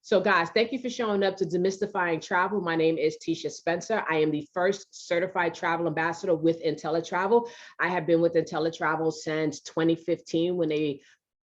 So guys, thank you for showing up to Demystifying Travel. My name is Tisha Spencer. I am the first certified travel ambassador with IntelliTravel. I have been with IntelliTravel since 2015 when they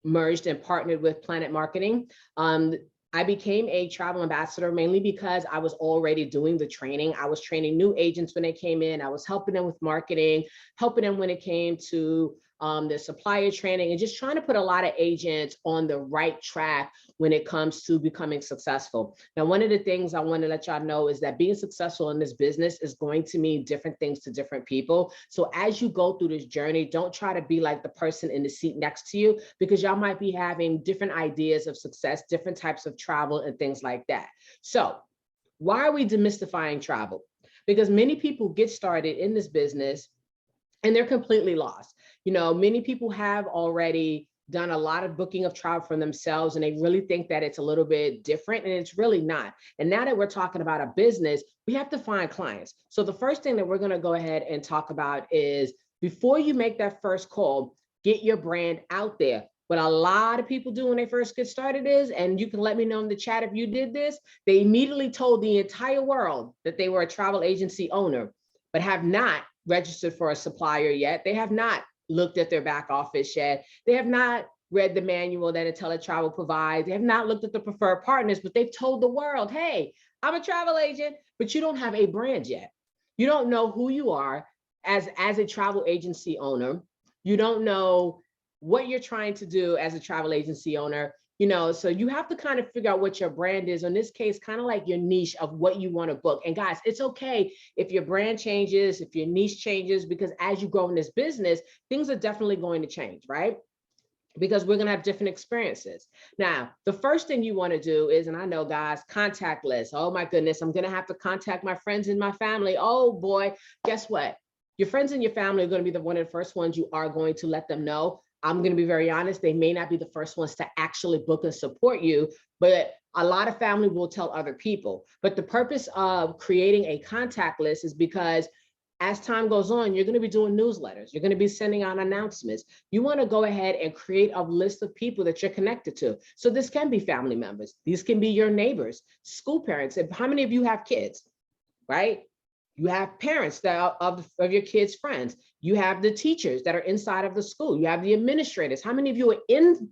merged and partnered with Planet Marketing. I became a travel ambassador mainly because I was already doing the training. I was training new agents when they came in. I was helping them with marketing, helping them when it came to the supplier training, and just trying to put a lot of agents on the right track when it comes to becoming successful. Now, one of the things I want to let y'all know is that being successful in this business is going to mean different things to different people. So as you go through this journey, don't try to be like the person in the seat next to you, because y'all might be having different ideas of success, different types of travel and things like that. So why are we demystifying travel? Because many people get started in this business and they're completely lost. You know, many people have already done a lot of booking of travel for themselves, and they really think that it's a little bit different, and it's really not. And now that we're talking about a business, we have to find clients. So the first thing that we're going to go ahead and talk about is, before you make that first call, get your brand out there. What a lot of people do when they first get started is, and you can let me know in the chat if you did this, they immediately told the entire world that they were a travel agency owner, but have not registered for a supplier yet. They have not looked at their back office yet. They have not read the manual that IntelliTravel provides. They have not looked at the preferred partners, but they've told the world, hey, I'm a travel agent, but you don't have a brand yet. You don't know who you are as a travel agency owner. You don't know what you're trying to do as a travel agency owner. You know, so you have to kind of figure out what your brand is. In this case, kind of like your niche of what you want to book. And guys, it's okay if your brand changes, if your niche changes, because as you grow in this business, things are definitely going to change, right? Because we're going to have different experiences. Now, the first thing you want to do is, and I know guys, contact lists. Oh my goodness, I'm going to have to contact my friends and my family. Oh boy, guess what? Your friends and your family are going to be one of the first ones you are going to let them know. I'm going to be very honest, they may not be the first ones to actually book and support you, but a lot of family will tell other people. But the purpose of creating a contact list is because as time goes on, you're going to be doing newsletters. You're going to be sending out announcements. You want to go ahead and create a list of people that you're connected to. So this can be family members. These can be your neighbors, school parents. How many of you have kids, right? You have parents that are of your kids' friends. You have the teachers that are inside of the school. You have the administrators. How many of you are in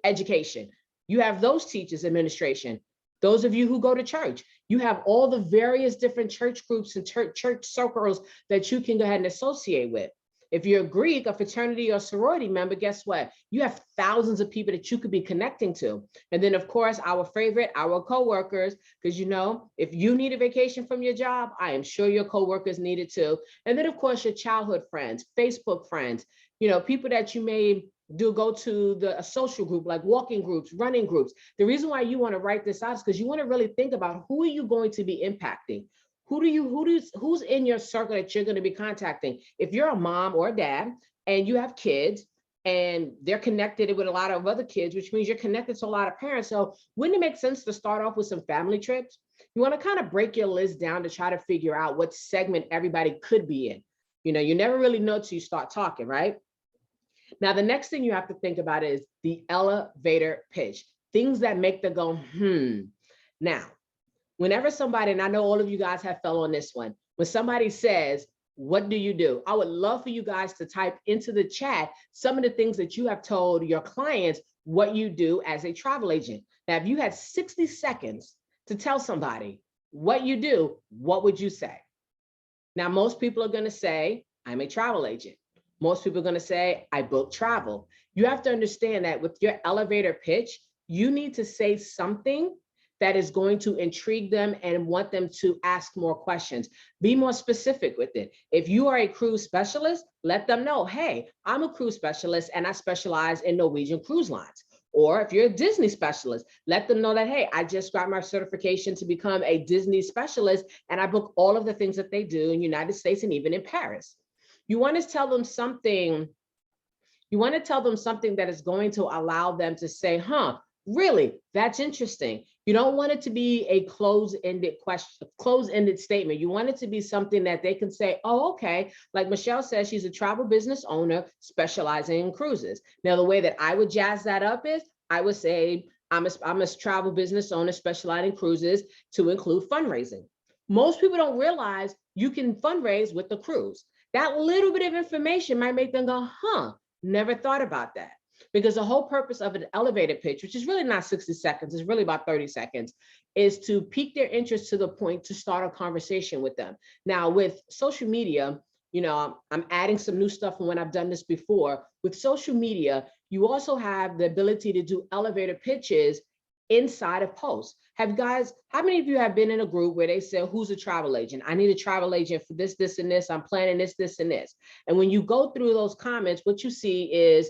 education? You have those teachers, administration. Those of you who go to church, you have all the various different church groups and church circles that you can go ahead and associate with. If you're a Greek, a fraternity or sorority member, guess what? You have thousands of people that you could be connecting to. And then of course, our favorite, our coworkers, because you know, if you need a vacation from your job, I am sure your coworkers need it too. And then of course, your childhood friends, Facebook friends, you know, people that you may go to a social group, like walking groups, running groups. The reason why you want to write this out is because you want to really think about who are you going to be impacting? Who's in your circle that you're going to be contacting? If you're a mom or a dad and you have kids and they're connected with a lot of other kids, which means you're connected to a lot of parents. So wouldn't it make sense to start off with some family trips? You want to kind of break your list down to try to figure out what segment everybody could be in. You know, you never really know till you start talking, right? Now, the next thing you have to think about is the elevator pitch, things that make them go, Now, whenever somebody, and I know all of you guys have fell on this one, when somebody says, what do you do? I would love for you guys to type into the chat some of the things that you have told your clients what you do as a travel agent. Now, if you had 60 seconds to tell somebody what you do, what would you say? Now, most people are going to say, I'm a travel agent. Most people are going to say, I book travel. You have to understand that with your elevator pitch, you need to say something that is going to intrigue them and want them to ask more questions. Be more specific with it. If you are a cruise specialist, let them know, hey, I'm a cruise specialist and I specialize in Norwegian cruise lines. Or if you're a Disney specialist, let them know that, hey, I just got my certification to become a Disney specialist and I book all of the things that they do in the United States and even in Paris. You want to tell them something. You want to tell them something that is going to allow them to say, really, that's interesting. You don't want it to be a closed-ended question, closed-ended statement. You want it to be something that they can say, oh, okay. Like Michelle says, she's a travel business owner specializing in cruises. Now, the way that I would jazz that up is I would say, I'm a travel business owner specializing in cruises to include fundraising. Most people don't realize you can fundraise with the cruise. That little bit of information might make them go, huh, never thought about that. Because the whole purpose of an elevator pitch, which is really not 60 seconds, it's really about 30 seconds, is to pique their interest to the point to start a conversation with them. Now, with social media, you know, I'm adding some new stuff from when I've done this before. With social media, you also have the ability to do elevator pitches inside of posts. How many of you have been in a group where they say, who's a travel agent? I need a travel agent for this, this, and this. I'm planning this, this, and this. And when you go through those comments, what you see is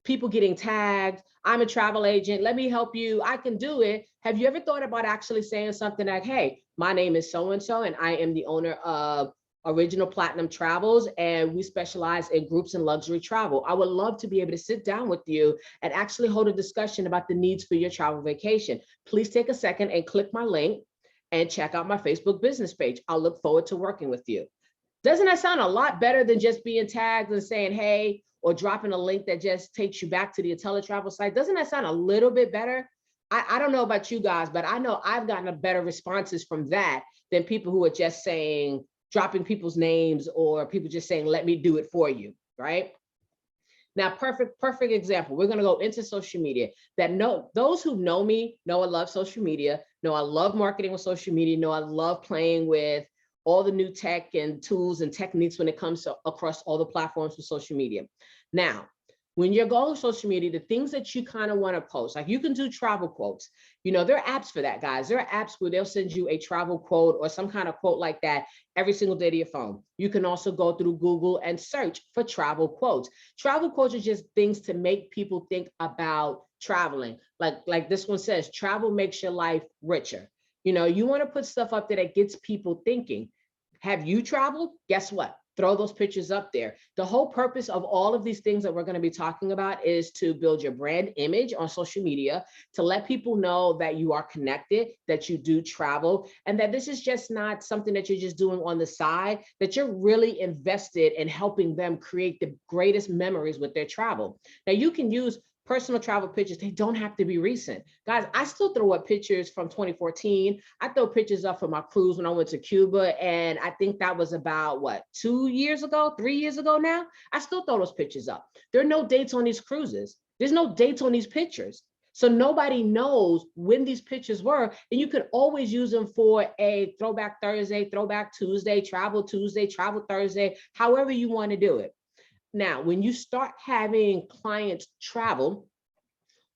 people getting tagged. I'm a travel agent. Let me help you. I can do it. Have you ever thought about actually saying something like, hey, my name is so-and-so, and I am the owner of Original Platinum Travels, and we specialize in groups and luxury travel. I would love to be able to sit down with you and actually hold a discussion about the needs for your travel vacation. Please take a second and click my link and check out my Facebook business page. I'll look forward to working with you. Doesn't that sound a lot better than just being tagged and saying, hey, or dropping a link that just takes you back to the IntelliTravel site? Doesn't that sound a little bit better? I don't know about you guys, but I know I've gotten a better responses from that than people who are just saying, dropping people's names, or people just saying, let me do it for you, right? Now, perfect example. We're gonna go into social media. Those who know me know I love social media, know I love marketing with social media, know I love playing with all the new tech and tools and techniques when it comes to across all the platforms for social media. Now, when you're going to social media, the things that you kind of want to post, like you can do travel quotes. You know, there are apps for that, guys. There are apps where they'll send you a travel quote or some kind of quote like that every single day to your phone. You can also go through Google and search for travel quotes. Travel quotes are just things to make people think about traveling. Like this one says, travel makes your life richer. You know, you want to put stuff up there that gets people thinking. Have you traveled? Guess what? Throw those pictures up there. The whole purpose of all of these things that we're going to be talking about is to build your brand image on social media, to let people know that you are connected, that you do travel, and that this is just not something that you're just doing on the side, that you're really invested in helping them create the greatest memories with their travel. Now, you can use personal travel pictures. They don't have to be recent. Guys, I still throw up pictures from 2014. I throw pictures up from my cruise when I went to Cuba. And I think that was about what, 2 years ago, 3 years ago now? I still throw those pictures up. There are no dates on these cruises. There's no dates on these pictures. So nobody knows when these pictures were. And you could always use them for a throwback Thursday, throwback Tuesday, travel Thursday, however you want to do it. Now, when you start having clients travel,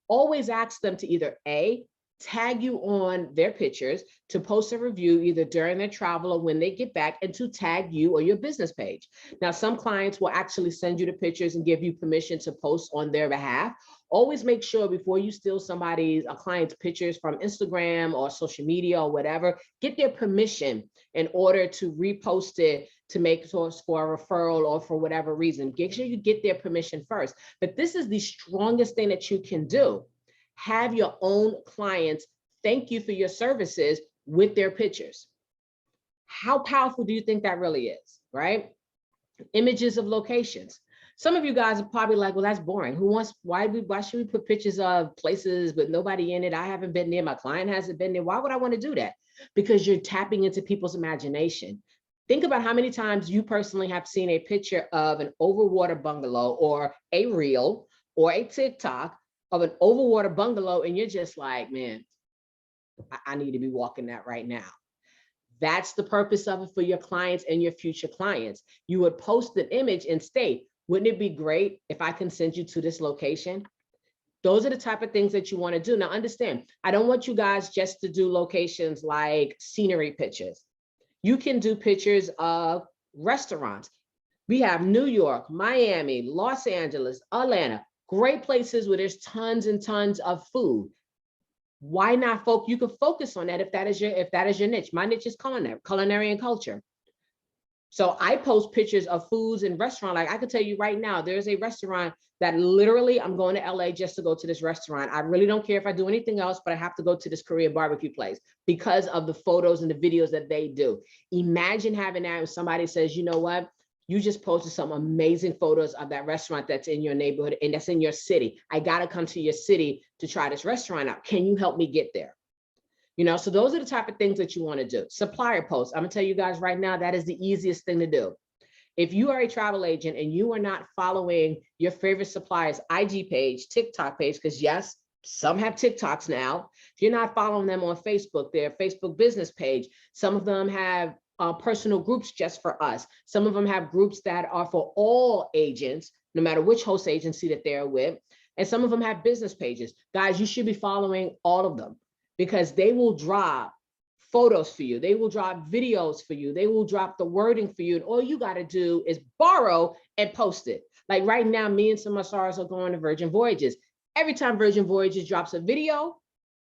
always ask them to either A, tag you on their pictures, to post a review either during their travel or when they get back, and to tag you or your business page. Now, some clients will actually send you the pictures and give you permission to post on their behalf. Always make sure before you steal a client's pictures from Instagram or social media or whatever, get their permission in order to repost it, to make source for a referral or for whatever reason. Make sure you get their permission first. But this is the strongest thing that you can do. Have your own clients thank you for your services with their pictures. How powerful do you think that really is, right? Images of locations. Some of you guys are probably like, well, that's boring. Why should we put pictures of places with nobody in it? I haven't been there. My client hasn't been there. Why would I want to do that? Because you're tapping into people's imagination. Think about how many times you personally have seen a picture of an overwater bungalow or a reel or a TikTok of an overwater bungalow, and you're just like, man, I need to be walking that right now. That's the purpose of it for your clients and your future clients. You would post an image and state, wouldn't it be great if I can send you to this location? Those are the type of things that you want to do. Now, understand, I don't want you guys just to do locations like scenery pictures. You can do pictures of restaurants. We have New York, Miami, Los Angeles, Atlanta, great places where there's tons and tons of food. Why not you can focus on that if that is your niche. My niche is culinary and culture. So I post pictures of foods and restaurant. Like I can tell you right now, there's a restaurant that literally I'm going to LA just to go to this restaurant. I really don't care if I do anything else, but I have to go to this Korean barbecue place because of the photos and the videos that they do. Imagine having that when somebody says, you know what? you just posted some amazing photos of that restaurant that's in your neighborhood and that's in your city. I got to come to your city to try this restaurant out. Can you help me get there? You know, so those are the type of things that you want to do. Supplier posts. I'm gonna tell you guys right now, that is the easiest thing to do. If you are a travel agent and you are not following your favorite supplier's IG page, TikTok page, because yes, some have TikToks now. If you're not following them on Facebook, their Facebook business page, some of them have personal groups just for us. Some of them have groups that are for all agents, no matter which host agency that they're with. And some of them have business pages. Guys, you should be following all of them, because they will drop photos for you. They will drop videos for you. They will drop the wording for you. And all you got to do is borrow and post it. Like right now, me and some of my stars are going to Virgin Voyages. Every time Virgin Voyages drops a video,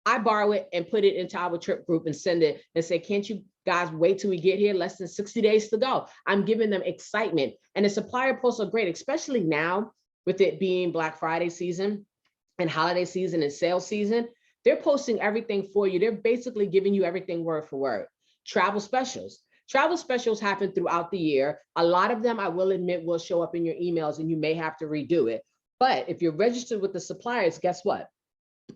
I borrow it and put it into our trip group and send it and say, can't you guys wait till we get here? Less than 60 days to go. I'm giving them excitement. And the supplier posts are great, especially now with it being Black Friday season and holiday season and sales season. They're posting everything for you. They're basically giving you everything word for word. Travel specials. Travel specials happen throughout the year. A lot of them, I will admit, will show up in your emails and you may have to redo it. But if you're registered with the suppliers, guess what?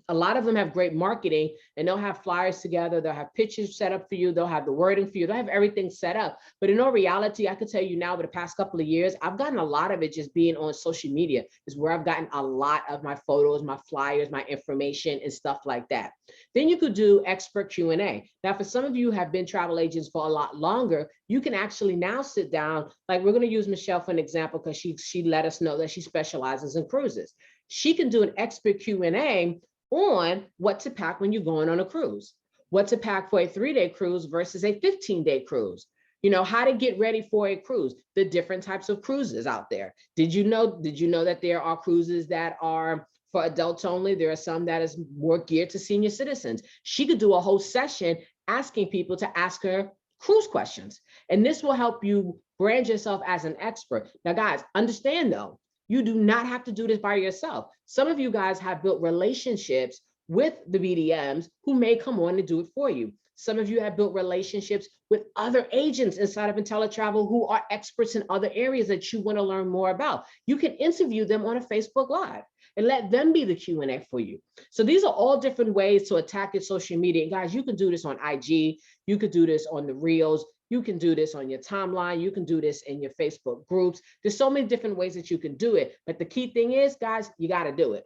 A lot of them have great marketing and they'll have flyers together. They'll have pictures set up for you. They'll have the wording for you. They'll have everything set up. But in all reality, I could tell you now, over the past couple of years, I've gotten a lot of it just being on social media is where I've gotten a lot of my photos, my flyers, my information and stuff like that. Then you could do expert Q&A. Now, for some of you who have been travel agents for a lot longer, you can actually now sit down, like we're going to use Michelle for an example, because she let us know that she specializes in cruises. She can do an expert Q&A on what to pack when you're going on a cruise, what to pack for a 3-day cruise versus a 15-day cruise, you know, how to get ready for a cruise, the different types of cruises out there. Did you know that there are cruises that are for adults only? There are some that is more geared to senior citizens. She could do a whole session asking people to ask her cruise questions. And this will help you brand yourself as an expert. Now, guys, understand though, you do not have to do this by yourself. Some of you guys have built relationships with the BDMs who may come on and do it for you. Some of you have built relationships with other agents inside of IntelliTravel who are experts in other areas that you want to learn more about. You can interview them on a Facebook Live and let them be the Q&A for you. So these are all different ways to attack your social media. And guys, you can do this on IG. You could do this on the Reels. You can do this on your timeline. You can do this in your Facebook groups. There's so many different ways that you can do it. But the key thing is, guys, you got to do it.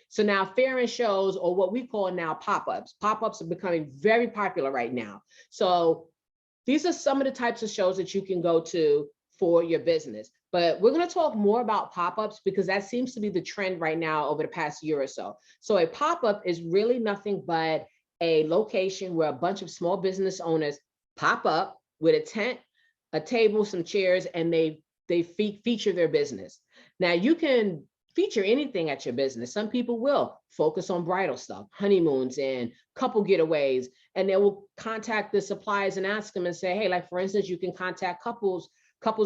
So now fair and shows, or what we call now pop-ups. Pop-ups are becoming very popular right now. So these are some of the types of shows that you can go to for your business. But we're going to talk more about pop-ups because that seems to be the trend right now over the past year or so. So a pop-up is really nothing but a location where a bunch of small business owners pop up with a tent, a table, some chairs, and they feature their business. Now you can feature anything at your business. Some people will focus on bridal stuff, honeymoons and couple getaways, and they will contact the suppliers and ask them and say, hey, like for instance, you can contact couples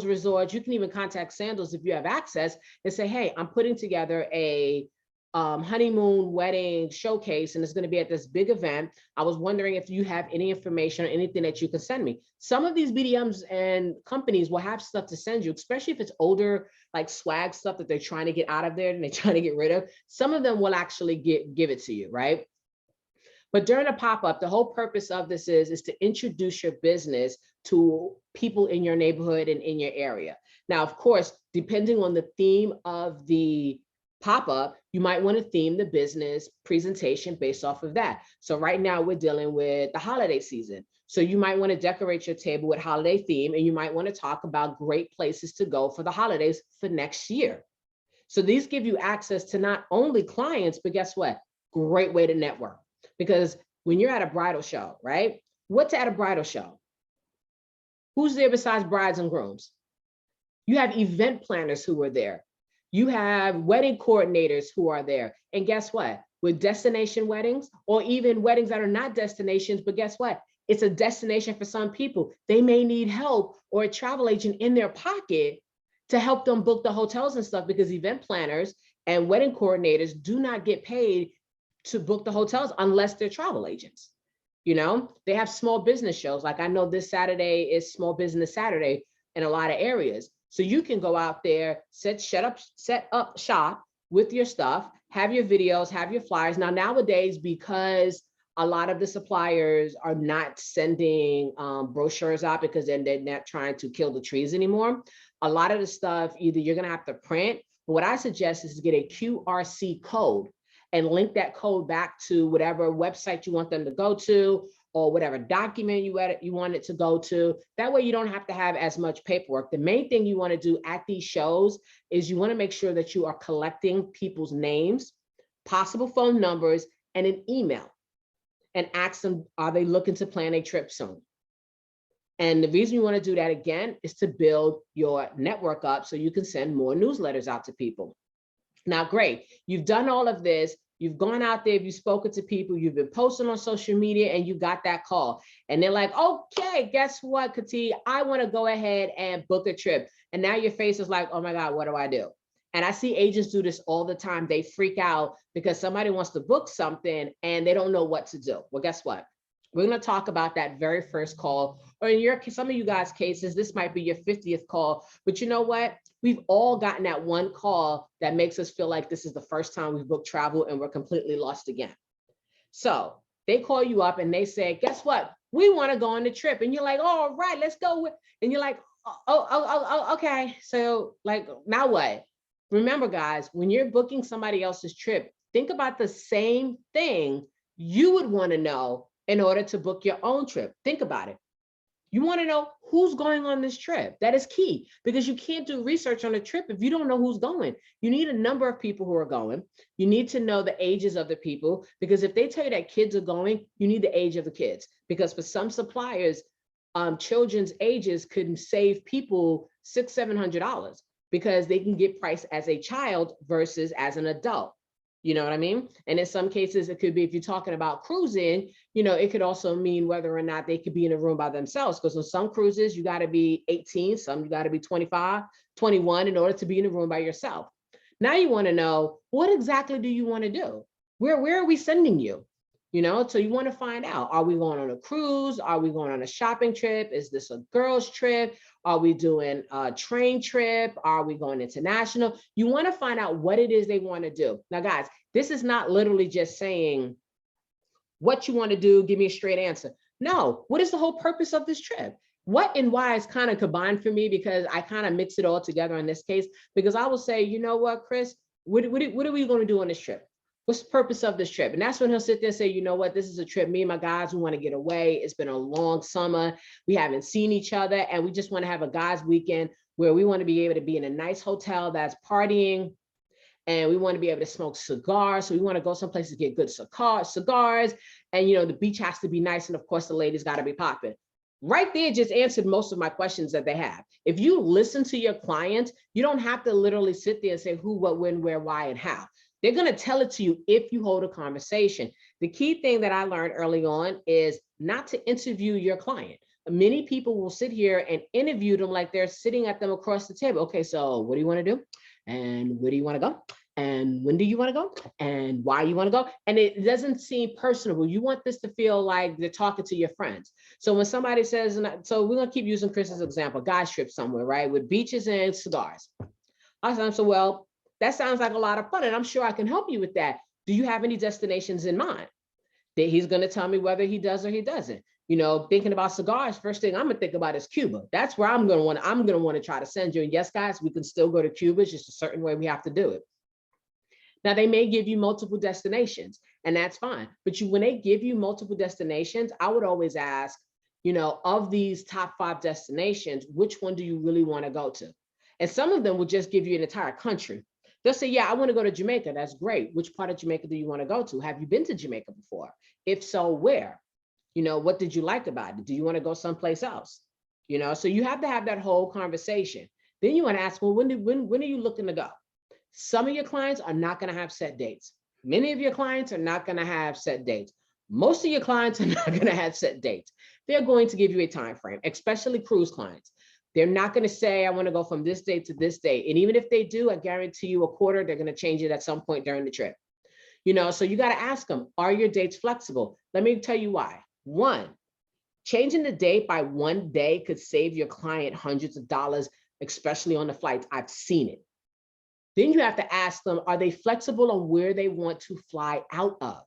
resorts. You can even contact Sandals if you have access and say, hey, I'm putting together a honeymoon wedding showcase, and it's going to be at this big event. I was wondering if you have any information or anything that you can send me. Some of these BDMs and companies will have stuff to send you, especially if it's older, like swag stuff that they're trying to get out of there and they're trying to get rid of. Some of them will actually give it to you, right? But during a pop-up, the whole purpose of this is to introduce your business to people in your neighborhood and in your area. Now, of course, depending on the theme of the pop-up, you might want to theme the business presentation based off of that. So right now we're dealing with the holiday season. So you might want to decorate your table with holiday theme, and you might want to talk about great places to go for the holidays for next year. So these give you access to not only clients, but guess what? Great way to network. Because when you're at a bridal show, right? What's at a bridal show? Who's there besides brides and grooms? You have event planners who are there. You have wedding coordinators who are there. And guess what? With destination weddings, or even weddings that are not destinations, but guess what? It's a destination for some people. They may need help or a travel agent in their pocket to help them book the hotels and stuff, because event planners and wedding coordinators do not get paid to book the hotels unless they're travel agents. You know, they have small business shows. Like I know this Saturday is Small Business Saturday in a lot of areas. So you can go out there, set up shop with your stuff, have your videos, have your flyers. Now, nowadays, because a lot of the suppliers are not sending brochures out because then they're not trying to kill the trees anymore. A lot of the stuff, either you're going to have to print, but what I suggest is to get a QRC code and link that code back to whatever website you want them to go to, or whatever document you want it to go to. That way you don't have to have as much paperwork. The main thing you want to do at these shows is you want to make sure that you are collecting people's names, possible phone numbers, and an email, and ask them, are they looking to plan a trip soon? And the reason you want to do that, again, is to build your network up so you can send more newsletters out to people. Now, great, you've done all of this. You've gone out there, you've spoken to people, you've been posting on social media, and you got that call. And they're like, okay, guess what, Kati? I want to go ahead and book a trip. And now your face is like, oh my God, what do I do? And I see agents do this all the time. They freak out because somebody wants to book something and they don't know what to do. Well, guess what? We're going to talk about that very first call, or in some of you guys' cases, this might be your 50th call. But you know what? We've all gotten that one call that makes us feel like this is the first time we've booked travel and we're completely lost again. So they call you up and they say, guess what? We want to go on the trip. And you're like, oh, all right, let's go. And you're like, okay. So like, now what? Remember, guys, when you're booking somebody else's trip, think about the same thing you would want to know in order to book your own trip. Think about it. You want to know who's going on this trip. That is key, because you can't do research on a trip if you don't know who's going. You need a number of people who are going. You need to know the ages of the people, because if they tell you that kids are going, you need the age of the kids. Because for some suppliers, children's ages could save people $600-700 because they can get priced as a child versus as an adult. You know what I mean? And in some cases, it could be, if you're talking about cruising, it could also mean whether or not they could be in a room by themselves. Because on some cruises, you got to be 18, some you got to be 25, 21 in order to be in a room by yourself. Now you want to know, what exactly do you want to do? Where are we sending you? So you want to find out, are we going on a cruise? Are we going on a shopping trip? Is this a girls trip? Are we doing a train trip? Are we going international? You want to find out what it is they want to do. Now, guys, this is not literally just saying what you want to do, give me a straight answer. No, what is the whole purpose of this trip? What and why is kind of combined for me, because I kind of mix it all together in this case, because I will say, you know what, Chris, what are we going to do on this trip? What's the purpose of this trip? And that's when he'll sit there and say, you know what, this is a trip. Me and my guys, we want to get away. It's been a long summer. We haven't seen each other. And we just want to have a guys' weekend where we want to be able to be in a nice hotel that's partying. And we want to be able to smoke cigars. So we want to go someplace to get good cigars. And, the beach has to be nice. And of course, the ladies got to be popping. Right there just answered most of my questions that they have. If you listen to your client, you don't have to literally sit there and say who, what, when, where, why, and how. They're going to tell it to you if you hold a conversation. The key thing that I learned early on is not to interview your client. Many people will sit here and interview them like they're sitting at them across the table. Okay, so what do you want to do? And where do you want to go? And when do you want to go? And why you want to go? And it doesn't seem personable. You want this to feel like they're talking to your friends. So when somebody says, so we're going to keep using Chris's example, guys trip somewhere, right? With beaches and cigars. Awesome. So, well, that sounds like a lot of fun, and I'm sure I can help you with that. Do you have any destinations in mind? That he's going to tell me whether he does or he doesn't. Thinking about cigars, first thing I'm going to think about is Cuba. That's where I'm going to want to try to send you. And yes, guys, we can still go to Cuba. It's just a certain way we have to do it. Now, they may give you multiple destinations, and that's fine. But when they give you multiple destinations, I would always ask, of these top 5 destinations, which one do you really want to go to? And some of them will just give you an entire country. They'll say, yeah, I want to go to Jamaica. That's great. Which part of Jamaica do you want to go to? Have you been to Jamaica before? If so, where? What did you like about it? Do you want to go someplace else? So you have to have that whole conversation. Then you want to ask, well, when are you looking to go? Some of your clients are not going to have set dates. Many of your clients are not going to have set dates. Most of your clients are not going to have set dates. They're going to give you a time frame, especially cruise clients. They're not going to say, I want to go from this date to this date. And even if they do, I guarantee you a quarter, they're going to change it at some point during the trip. So you got to ask them, are your dates flexible? Let me tell you why. One, Changing the date by 1 day could save your client hundreds of dollars, especially on the flights. I've seen it. Then you have to ask them, are they flexible on where they want to fly out of?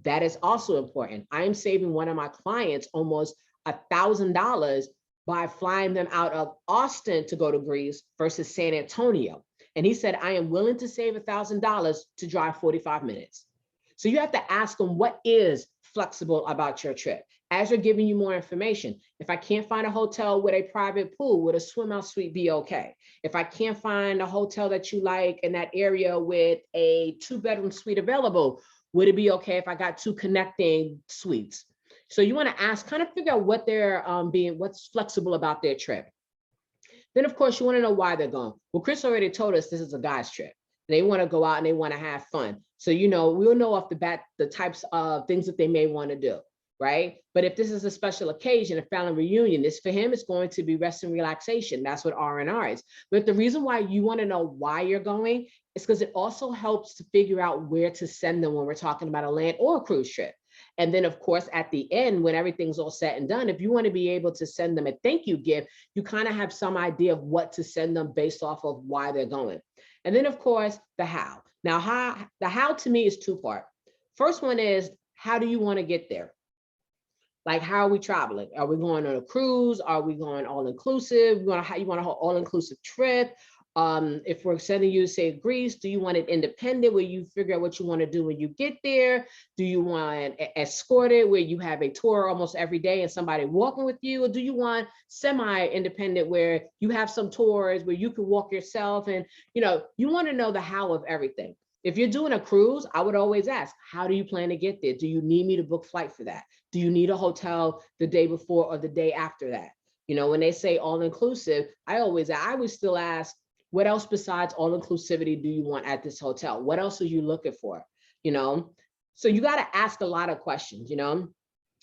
That is also important. I am saving one of my clients almost $1,000 by flying them out of Austin to go to Greece versus San Antonio. And he said, I am willing to save $1,000 to drive 45 minutes. So you have to ask them what is flexible about your trip. As they're giving you more information, if I can't find a hotel with a private pool, would a swim out suite be okay? If I can't find a hotel that you like in that area with a 2-bedroom suite available, would it be okay if I got 2 connecting suites? So you want to ask, kind of figure out what they're what's flexible about their trip. Then of course you want to know why they're going. Well, Chris already told us this is a guy's trip. They want to go out and they want to have fun. So, we'll know off the bat the types of things that they may want to do, right? But if this is a special occasion, a family reunion, this for him is going to be rest and relaxation. That's what R&R is. But the reason why you want to know why you're going is because it also helps to figure out where to send them when we're talking about a land or a cruise trip. And then, of course, at the end, when everything's all said and done, if you want to be able to send them a thank you gift, you kind of have some idea of what to send them based off of why they're going. And then, of course, the how. Now, the how to me is 2-part. First one is, how do you want to get there? Like, how are we traveling? Are we going on a cruise? Are we going all inclusive? You want a whole all inclusive trip? If we're sending you, say, Greece, do you want it independent where you figure out what you want to do when you get there? Do you want escorted where you have a tour almost every day and somebody walking with you? Or do you want semi-independent where you have some tours where you can walk yourself? And, you want to know the how of everything. If you're doing a cruise, I would always ask, how do you plan to get there? Do you need me to book flight for that? Do you need a hotel the day before or the day after that? When they say all inclusive, I would still ask, what else besides all inclusivity do you want at this hotel? What else are you looking for? So you got to ask a lot of questions,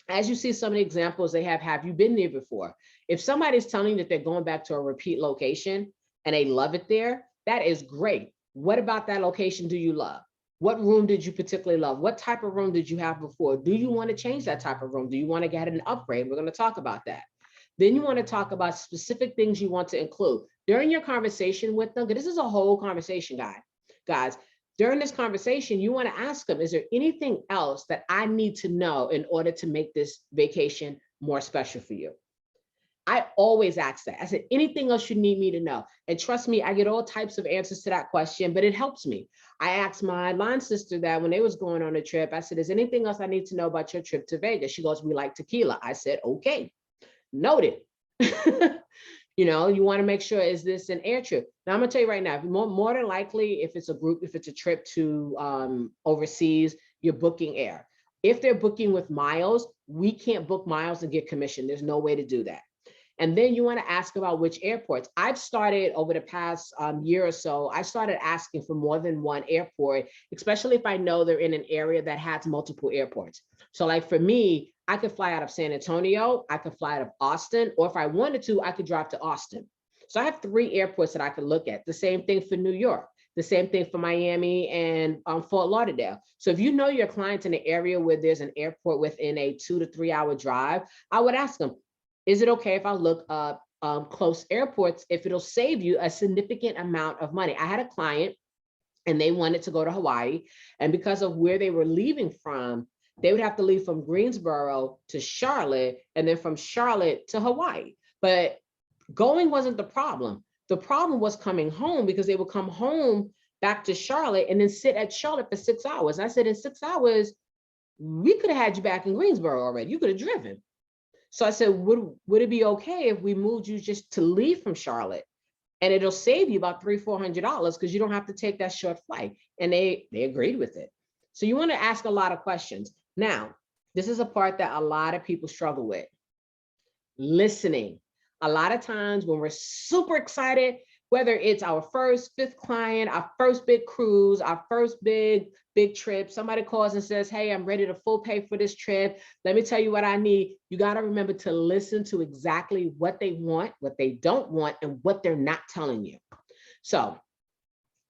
as you see some of the examples they have you been there before? If somebody's telling you that they're going back to a repeat location and they love it there, that is great. What about that location do you love? What room did you particularly love? What type of room did you have before? Do you want to change that type of room? Do you want to get an upgrade? We're going to talk about that. Then you want to talk about specific things you want to include during your conversation with them. This is a whole conversation, guys. During this conversation, you want to ask them, is there anything else that I need to know in order to make this vacation more special for you? I always ask that. I said, anything else you need me to know? And trust me, I get all types of answers to that question, but it helps me. I asked my line sister that when they was going on a trip, I said, is anything else I need to know about your trip to Vegas? She goes, we like tequila. I said, okay. Noted. You want to make sure, is this an air trip? Now I'm gonna tell you right now, more than likely, if it's a trip to overseas, you're booking air. If they're booking with miles, we can't book miles and get commission. There's no way to do that. And then you want to ask about which airports. I've started over the past year or so, I started asking for more than one airport, especially if I know they're in an area that has multiple airports. So like for me, I could fly out of San Antonio, I could fly out of Austin, or if I wanted to, I could drive to Austin. So I have 3 airports that I could look at. The same thing for New York, the same thing for Miami and Fort Lauderdale. So if you know your clients in an area where there's an airport within a 2 to 3 hour drive, I would ask them, is it okay if I look up close airports if it'll save you a significant amount of money? I had a client and they wanted to go to Hawaii, and because of where they were leaving from, they would have to leave from Greensboro to Charlotte and then from Charlotte to Hawaii. But going wasn't the problem. The problem was coming home, because they would come home back to Charlotte and then sit at Charlotte for 6 hours. I said, in 6 hours, we could have had you back in Greensboro already. You could have driven. So I said, would it be okay if we moved you just to leave from Charlotte? And it'll save you about $300-400 because you don't have to take that short flight. And they agreed with it. So you want to ask a lot of questions. Now, this is a part that a lot of people struggle with. Listening. A lot of times when we're super excited, whether it's our first 5th client, our first big cruise, our first big trip, somebody calls and says, hey, I'm ready to full pay for this trip. Let me tell you what I need. You got to remember to listen to exactly what they want, what they don't want, and what they're not telling you. So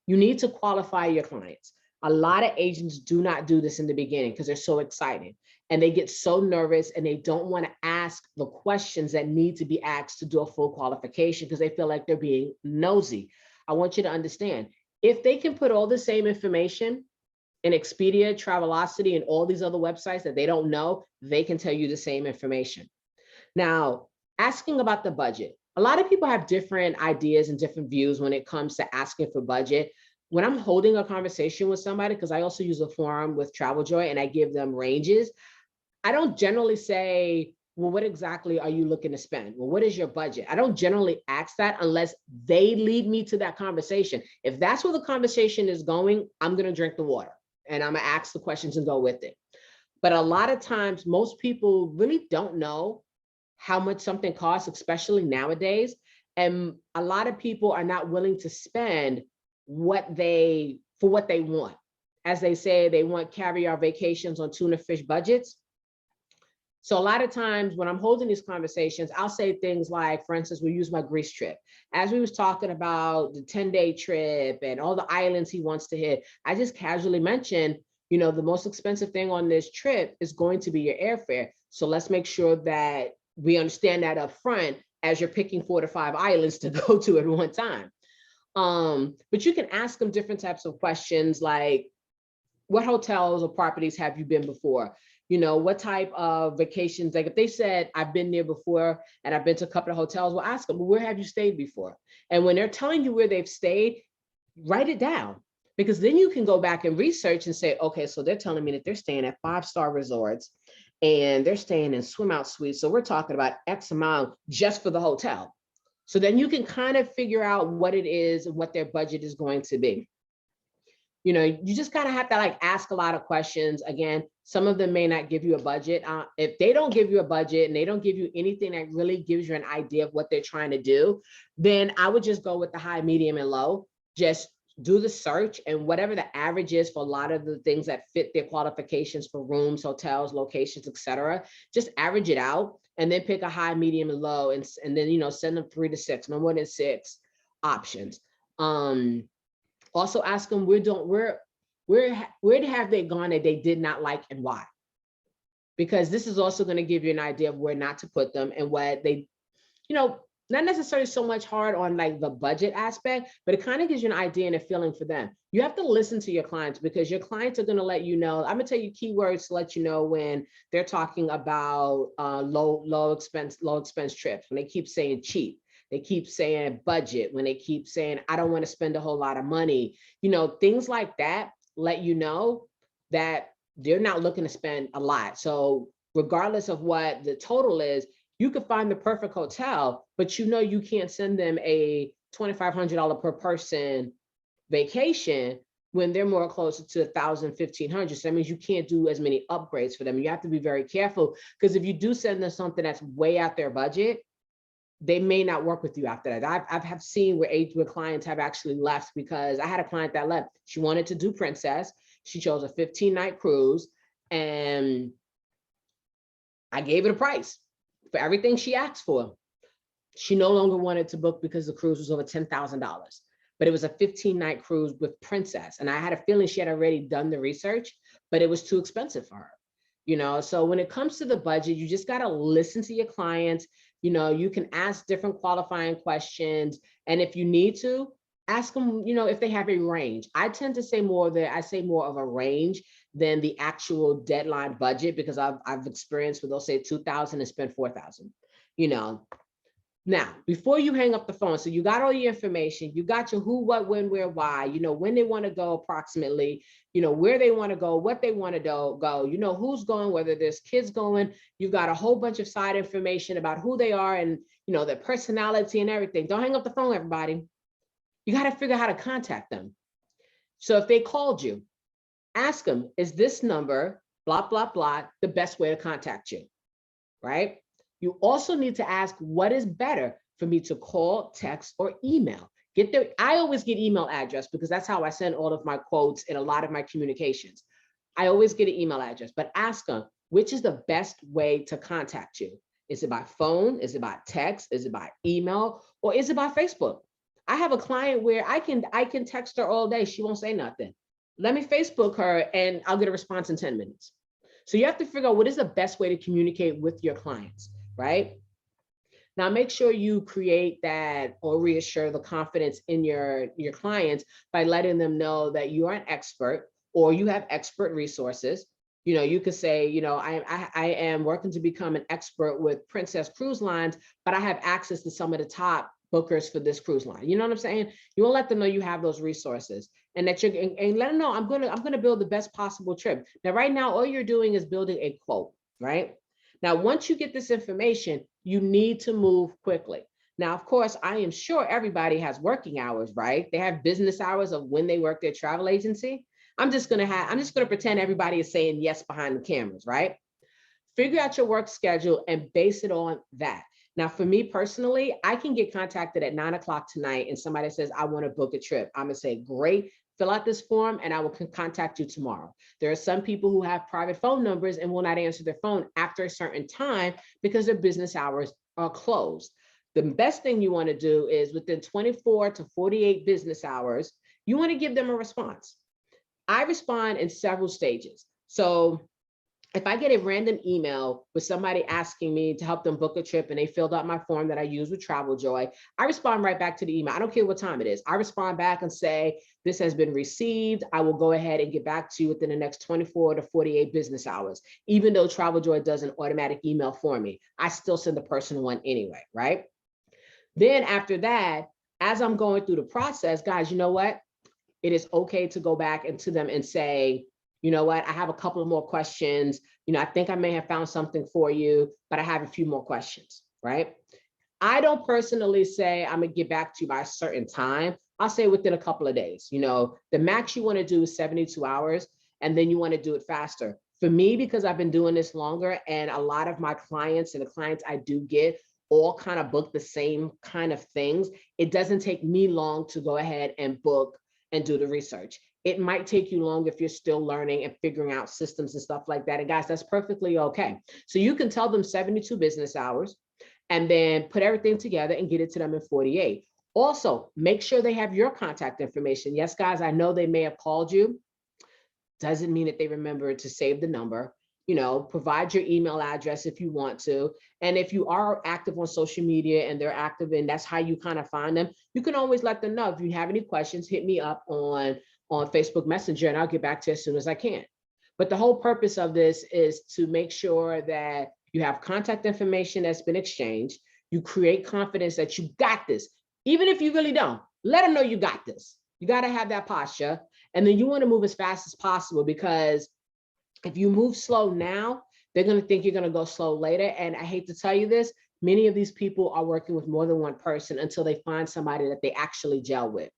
you need to qualify your clients. A lot of agents do not do this in the beginning because they're so excited and they get so nervous and they don't want to ask ask the questions that need to be asked to do a full qualification because they feel like they're being nosy. I want you to understand, if they can put all the same information in Expedia, Travelocity, and all these other websites that they don't know, they can tell you the same information. Now, asking about the budget. A lot of people have different ideas and different views when it comes to asking for budget. When I'm holding a conversation with somebody, because I also use a forum with TravelJoy and I give them ranges, I don't generally say, well, what exactly are you looking to spend? Well, what is your budget? I don't generally ask that unless they lead me to that conversation. If that's where the conversation is going, I'm going to drink the water and I'm going to ask the questions and go with it. But a lot of times, most people really don't know how much something costs, especially nowadays. And a lot of people are not willing to spend what they want. As they say, they want caviar vacations on tuna fish budgets. So a lot of times when I'm holding these conversations, I'll say things like, for instance, we use my Greece trip. As we was talking about the 10-day trip and all the islands he wants to hit, I just casually mentioned, you know, the most expensive thing on this trip is going to be your airfare. So let's make sure that we understand that up front as you're picking 4 to 5 islands to go to at one time. But you can ask them different types of questions like, what hotels or properties have you been before? You know, what type of vacations? Like if they said, I've been there before and I've been to a couple of hotels, well, ask them, well, where have you stayed before? And when they're telling you where they've stayed, write it down, because then you can go back and research and say, okay, so they're telling me that they're staying at 5-star resorts and they're staying in swim out suites. So we're talking about X amount just for the hotel. So then you can kind of figure out what it is and what their budget is going to be. You know, you just kind of have to like ask a lot of questions. Again, some of them may not give you a budget. If they don't give you a budget and they don't give you anything that really gives you an idea of what they're trying to do, then I would just go with the high, medium, and low. Just do the search, and whatever the average is for a lot of the things that fit their qualifications for rooms, hotels, locations, etc., just average it out and then pick a high, medium, and low, and then, you know, send them 3 to 6, no more than 6 options. Also ask them where have they gone that they did not like and why? Because this is also going to give you an idea of where not to put them and what they, you know, not necessarily so much hard on like the budget aspect, but it kind of gives you an idea and a feeling for them. You have to listen to your clients because your clients are going to let you know. I'm going to tell you keywords to let you know when they're talking about low expense trips, when they keep saying cheap. They keep saying budget, when they keep saying, I don't want to spend a whole lot of money. You know, things like that let you know that they're not looking to spend a lot. So regardless of what the total is, you could find the perfect hotel, but you know you can't send them a $2,500 per person vacation when they're more closer to $1,000, $1,500. So that means you can't do as many upgrades for them. You have to be very careful, because if you do send them something that's way out their budget, they may not work with you after that. I've seen where clients have actually left, because I had a client that left. She wanted to do Princess. She chose a 15-night cruise, and I gave it a price for everything she asked for. She no longer wanted to book because the cruise was over $10,000, but it was a 15-night cruise with Princess. And I had a feeling she had already done the research, but it was too expensive for her. You know, so when it comes to the budget, you just got to listen to your clients. You know, you can ask different qualifying questions. And if you need to, ask them, you know, if they have a range. I tend to say more of a range than the actual deadline budget, because I've experienced where they'll say 2,000 and spend 4,000, you know. Now, before you hang up the phone, so you got all your information, you got your who, what, when, where, why, you know, when they want to go approximately, you know, where they want to go, what they want to go, you know, who's going, whether there's kids going, you've got a whole bunch of side information about who they are and, you know, their personality and everything. Don't hang up the phone, everybody. You got to figure out how to contact them. So if they called you, ask them, is this number, blah, blah, blah, the best way to contact you, right? You also need to ask, what is better for me to call, text, or email? I always get email address, because that's how I send all of my quotes and a lot of my communications. I always get an email address, but ask them, which is the best way to contact you? Is it by phone? Is it by text? Is it by email? Or is it by Facebook? I have a client where I can text her all day. She won't say nothing. Let me Facebook her and I'll get a response in 10 minutes. So you have to figure out what is the best way to communicate with your clients. right? Now, make sure you create that or reassure the confidence in your clients by letting them know that you are an expert or you have expert resources. You could say, I am working to become an expert with Princess Cruise Lines, but I have access to some of the top bookers for this cruise line. You know what I'm saying? You want to let them know you have those resources and that and let them know I'm gonna build the best possible trip. Now, right now, all you're doing is building a quote, right? Now, once you get this information, you need to move quickly. Now, of course, I am sure everybody has working hours, right? They have business hours of when they work their travel agency. I'm just gonna pretend everybody is saying yes behind the cameras, right? Figure out your work schedule and base it on that. Now, for me personally, I can get contacted at 9 o'clock tonight and somebody says, I want to book a trip. I'm gonna say, great, fill out this form and I will contact you tomorrow. There are some people who have private phone numbers and will not answer their phone after a certain time because their business hours are closed. The best thing you want to do is within 24 to 48 business hours, you want to give them a response. I respond in several stages. So if I get a random email with somebody asking me to help them book a trip and they filled out my form that I use with Travel Joy, I respond right back to the email. I don't care what time it is. I respond back and say, this has been received. I will go ahead and get back to you within the next 24 to 48 business hours. Even though Travel Joy does an automatic email for me, I still send the personal one anyway, right? Then after that, as I'm going through the process, guys, you know what? It is okay to go back into them and say, you know what, I have a couple of more questions. I think I may have found something for you, but I have a few more questions, right? I don't personally say I'm gonna get back to you by a certain time. I'll say within a couple of days. The max you wanna do is 72 hours, and then you wanna do it faster. For me, because I've been doing this longer and a lot of my clients and the clients I do get all kind of book the same kind of things, it doesn't take me long to go ahead and book and do the research. It might take you long if you're still learning and figuring out systems and stuff like that. And guys, that's perfectly okay. So you can tell them 72 business hours and then put everything together and get it to them in 48. Also, make sure they have your contact information. Yes, guys, I know they may have called you. Doesn't mean that they remember to save the number. Provide your email address if you want to. And if you are active on social media and they're active and that's how you kind of find them, you can always let them know. If you have any questions, hit me up on Facebook Messenger and I'll get back to you as soon as I can. But the whole purpose of this is to make sure that you have contact information that's been exchanged. You create confidence that you got this. Even if you really don't, let them know you got this. You got to have that posture. And then you want to move as fast as possible, because if you move slow now, they're going to think you're going to go slow later. And I hate to tell you this, many of these people are working with more than one person until they find somebody that they actually gel with.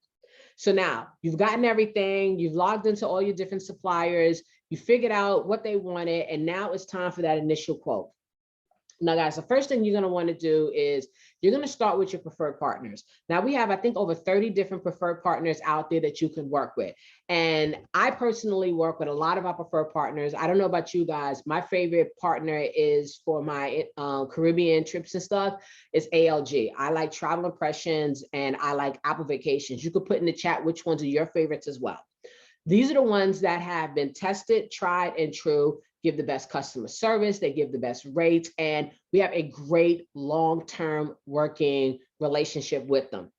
So now you've gotten everything, you've logged into all your different suppliers, you figured out what they wanted, and now it's time for that initial quote. Now, guys, the first thing you're going to want to do is you're going to start with your preferred partners. Now, we have, I think, over 30 different preferred partners out there that you can work with. And I personally work with a lot of our preferred partners. I don't know about you guys. My favorite partner is for my Caribbean trips and stuff is ALG. I like Travel Impressions and I like Apple Vacations. You could put in the chat which ones are your favorites as well. These are the ones that have been tested, tried, and true, give the best customer service, they give the best rates, and we have a great long-term working relationship with them.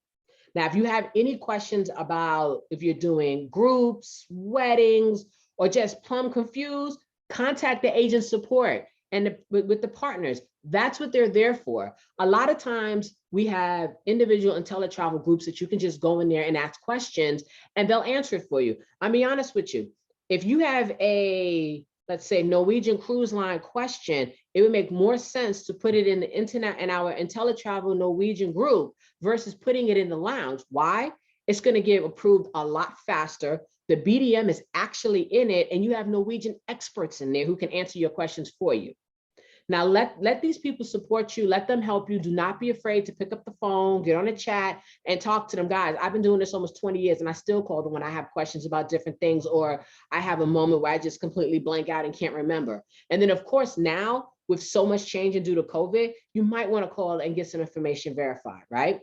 Now, if you have any questions about if you're doing groups, weddings, or just plumb confused, contact the agent support and with the partners. That's what they're there for. A lot of times we have individual IntelliTravel groups that you can just go in there and ask questions and they'll answer it for you. I'll be honest with you. If you have a, let's say, Norwegian Cruise Line question, it would make more sense to put it in the internet in our IntelliTravel Norwegian group versus putting it in the lounge. Why? It's going to get approved a lot faster. The BDM is actually in it, and you have Norwegian experts in there who can answer your questions for you. Now, let these people support you. Let them help you. Do not be afraid to pick up the phone, get on a chat, and talk to them. Guys, I've been doing this almost 20 years, and I still call them when I have questions about different things, or I have a moment where I just completely blank out and can't remember. And then, of course, now, with so much changing due to COVID, you might want to call and get some information verified, right?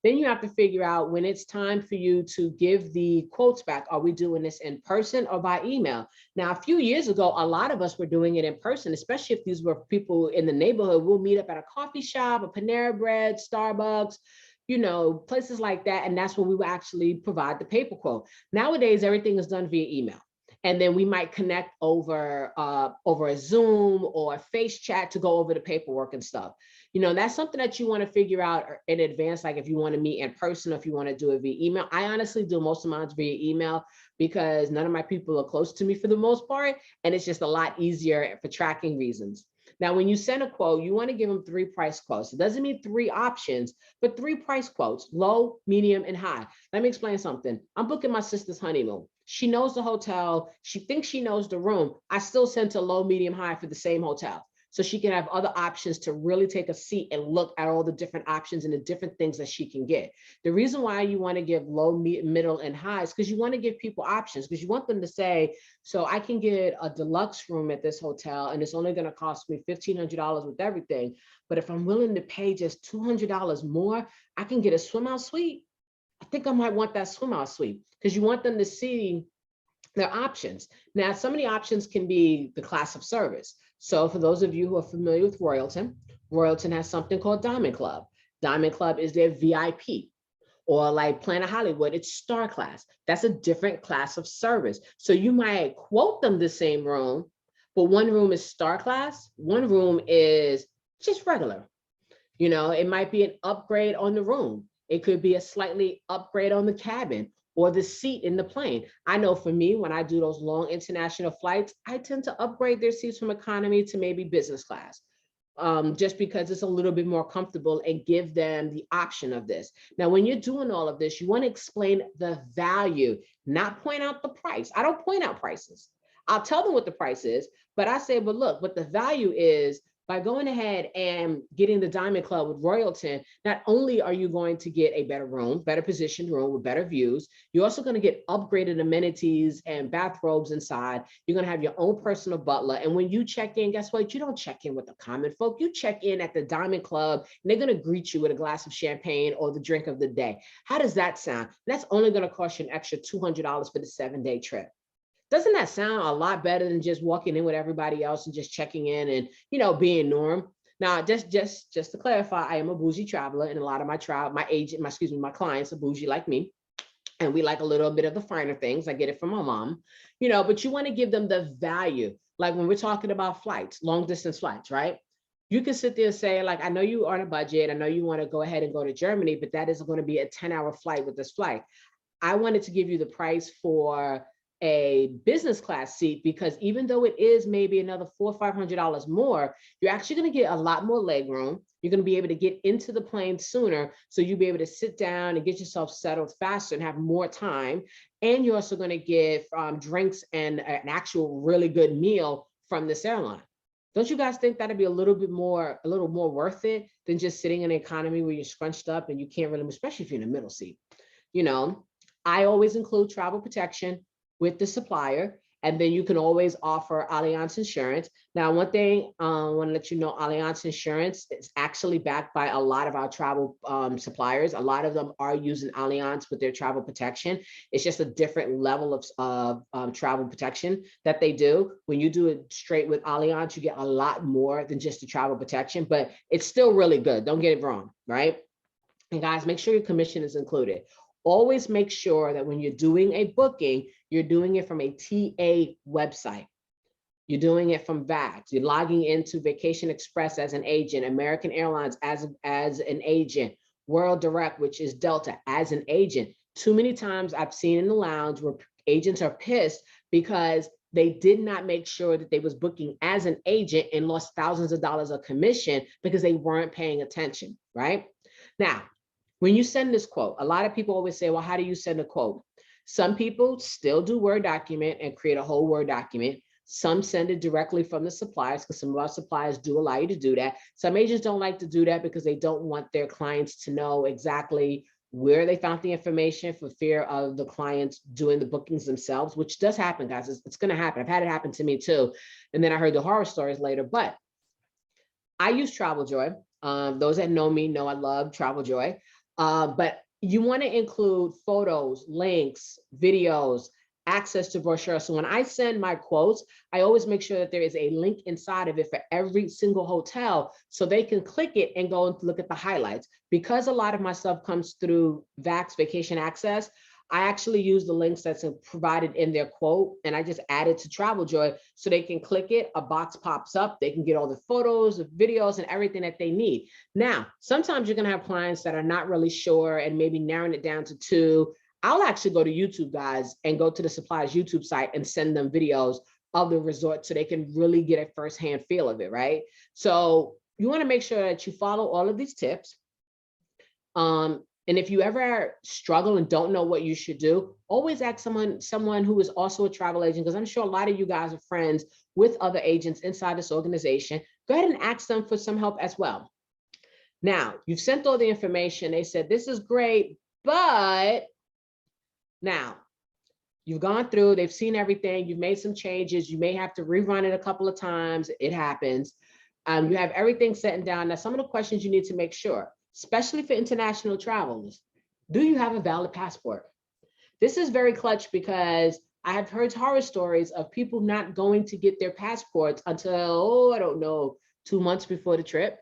Then you have to figure out when it's time for you to give the quotes back. Are we doing this in person or by email? Now, a few years ago, a lot of us were doing it in person, especially if these were people in the neighborhood. We'll meet up at a coffee shop, a Panera Bread, Starbucks, places like that. And that's when we will actually provide the paper quote. Nowadays, everything is done via email. And then we might connect over a Zoom or a face chat to go over the paperwork and stuff. That's something that you want to figure out in advance, like if you want to meet in person or if you want to do it via email. I honestly do most of mine via email because none of my people are close to me for the most part, and it's just a lot easier for tracking reasons. Now, when you send a quote, you want to give them 3 price quotes. It doesn't mean 3 options, but 3 price quotes: low, medium, and high. Let me explain something. I'm booking my sister's honeymoon. She knows the hotel. She thinks she knows the room. I still send to low, medium, high for the same hotel, so she can have other options to really take a seat and look at all the different options and the different things that she can get. The reason why you want to give low, middle, and high is because you want to give people options, because you want them to say, so I can get a deluxe room at this hotel and it's only going to cost me $1,500 with everything. But if I'm willing to pay just $200 more, I can get a swim out suite. I think I might want that swim out suite, because you want them to see their options. Now, some of the options can be the class of service. So for those of you who are familiar with Royalton, Royalton has something called Diamond Club. Diamond Club is their VIP. Or like Planet Hollywood, it's Star Class. That's a different class of service. So you might quote them the same room, but one room is Star Class, one room is just regular. It might be an upgrade on the room. It could be a slightly upgrade on the cabin or the seat in the plane. I know for me, when I do those long international flights, I tend to upgrade their seats from economy to maybe business class, just because it's a little bit more comfortable, and give them the option of this. Now, when you're doing all of this, you want to explain the value, not point out the price. I don't point out prices. I'll tell them what the price is, but I say, but look, what the value is. By going ahead and getting the Diamond Club with Royalton, not only are you going to get a better room, better positioned room with better views, you're also going to get upgraded amenities and bathrobes inside. You're going to have your own personal butler. And when you check in, guess what? You don't check in with the common folk. You check in at the Diamond Club, and they're going to greet you with a glass of champagne or the drink of the day. How does that sound? That's only going to cost you an extra $200 for the 7-day trip. Doesn't that sound a lot better than just walking in with everybody else and just checking in and being norm? Now, just to clarify, I am a bougie traveler, and a lot of my my clients are bougie like me, and we like a little bit of the finer things. I get it from my mom, but you want to give them the value. Like when we're talking about flights, long distance flights, right? You can sit there and say, like, I know you are on a budget. I know you want to go ahead and go to Germany, but that is going to be a 10-hour flight with this flight. I wanted to give you the price for a business class seat, because even though it is maybe another $400 or $500 more, you're actually going to get a lot more leg room. You're going to be able to get into the plane sooner, so you'll be able to sit down and get yourself settled faster and have more time. And you're also going to get drinks and an actual really good meal from this airline. Don't you guys think that'd be a little more worth it than just sitting in an economy where you're scrunched up and you can't really, especially if you're in the middle seat? I always include travel protection with the supplier, and then you can always offer Allianz Insurance. Now, one thing I want to let you know, Allianz Insurance is actually backed by a lot of our travel suppliers. A lot of them are using Allianz with their travel protection. It's just a different level of travel protection that they do. When you do it straight with Allianz, you get a lot more than just the travel protection, but it's still really good. Don't get it wrong, right? And guys, make sure your commission is included. Always make sure that when you're doing a booking, you're doing it from a TA website. You're doing it from VAX. You're logging into Vacation Express as an agent, American Airlines as an agent, World Direct, which is Delta, as an agent. Too many times I've seen in the lounge where agents are pissed because they did not make sure that they was booking as an agent and lost thousands of dollars of commission because they weren't paying attention, right? Now, when you send this quote, a lot of people always say, well, how do you send a quote? Some people still do Word document and create a whole Word document. Some send it directly from the suppliers, because some of our suppliers do allow you to do that. Some agents don't like to do that because they don't want their clients to know exactly where they found the information, for fear of the clients doing the bookings themselves, which does happen, guys. It's going to happen. I've had it happen to me too. And then I heard the horror stories later, but I use TravelJoy. Those that know me know I love TravelJoy. But you want to include photos, links, videos, access to brochures. So when I send my quotes, I always make sure that there is a link inside of it for every single hotel so they can click it and go and look at the highlights. Because a lot of my stuff comes through VAX, Vacation Access, I actually use the links that's provided in their quote, and I just add it to TravelJoy so they can click it, a box pops up, they can get all the photos, the videos, and everything that they need. Now, sometimes you're gonna have clients that are not really sure and maybe narrowing it down to 2. I'll actually go to YouTube, guys, and go to the supplier's YouTube site and send them videos of the resort so they can really get a firsthand feel of it, right? So you wanna make sure that you follow all of these tips. And if you ever struggle and don't know what you should do, always ask someone who is also a travel agent, because I'm sure a lot of you guys are friends with other agents inside this organization. Go ahead and ask them for some help as well. Now, you've sent all the information. They said, this is great, but now you've gone through, they've seen everything, you've made some changes. You may have to rerun it a couple of times. It happens. You have everything set and down. Now, some of the questions you need to make sure, especially for international travelers, do you have a valid passport? This is very clutch because I have heard horror stories of people not going to get their passports until, I don't know, 2 months before the trip.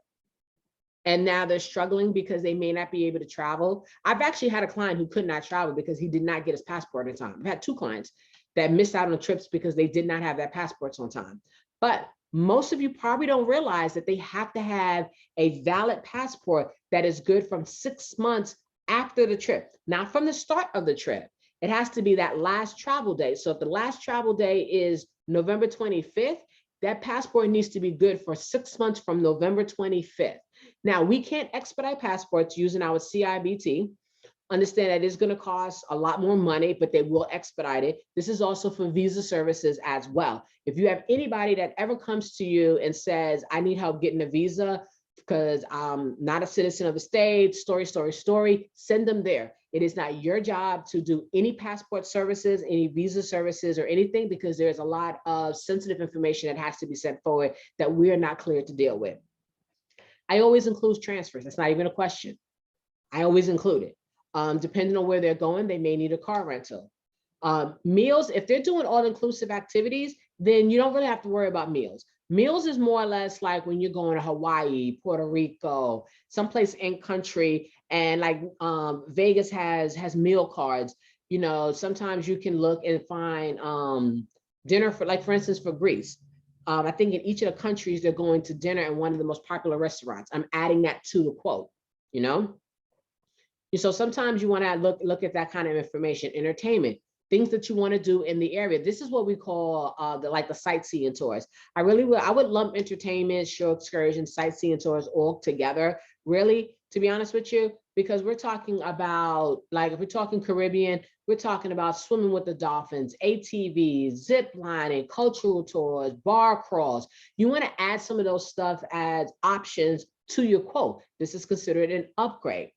And now they're struggling because they may not be able to travel. I've actually had a client who could not travel because he did not get his passport in time. I've had 2 clients that missed out on trips because they did not have their passports on time. But most of you probably don't realize that they have to have a valid passport that is good from 6 months after the trip, not from the start of the trip. It has to be that last travel day. So if the last travel day is November 25th, that passport needs to be good for 6 months from November 25th. Now, we can't expedite passports using our CIBT. Understand that it's going to cost a lot more money, but they will expedite it. This is also for visa services as well. If you have anybody that ever comes to you and says, I need help getting a visa because I'm not a citizen of the state, story, send them there. It is not your job to do any passport services, any visa services, or anything, because there's a lot of sensitive information that has to be sent forward that we are not clear to deal with. I always include transfers. That's not even a question. I always include it. Depending on where they're going, they may need a car rental. Meals, if they're doing all-inclusive activities, then you don't really have to worry about meals. Meals is more or less like when you're going to Hawaii, Puerto Rico, someplace in country, and like Vegas has meal cards. You know, sometimes you can look and find dinner for, like, for instance, for Greece. I think in each of the countries, they're going to dinner in one of the most popular restaurants. I'm adding that to the quote, you know? So sometimes you want to look at that kind of information. Entertainment, things that you want to do in the area. This is what we call the sightseeing tours. I would lump entertainment, show excursions, sightseeing tours all together, really, to be honest with you, because we're talking about, like, if we're talking Caribbean, we're talking about swimming with the dolphins, ATVs, zip lining, cultural tours, bar crawls. You want to add some of those stuff as options to your quote. This is considered an upgrade.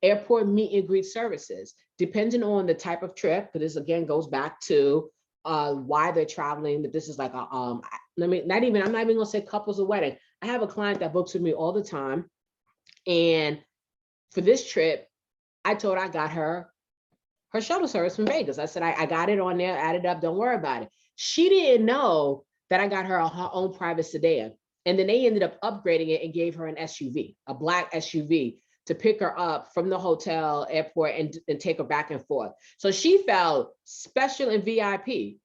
Airport meet and greet services, depending on the type of trip, because this again goes back to why they're traveling. That this is like a I'm not even gonna say couples or wedding. I have a client that books with me all the time, and for this trip, I told her I got her shuttle service from Vegas. I said I got it on there, added up, don't worry about it. She didn't know that I got her own private sedan, and then they ended up upgrading it and gave her an SUV, a black SUV, to pick her up from the hotel, airport, and take her back and forth. So she felt special and VIP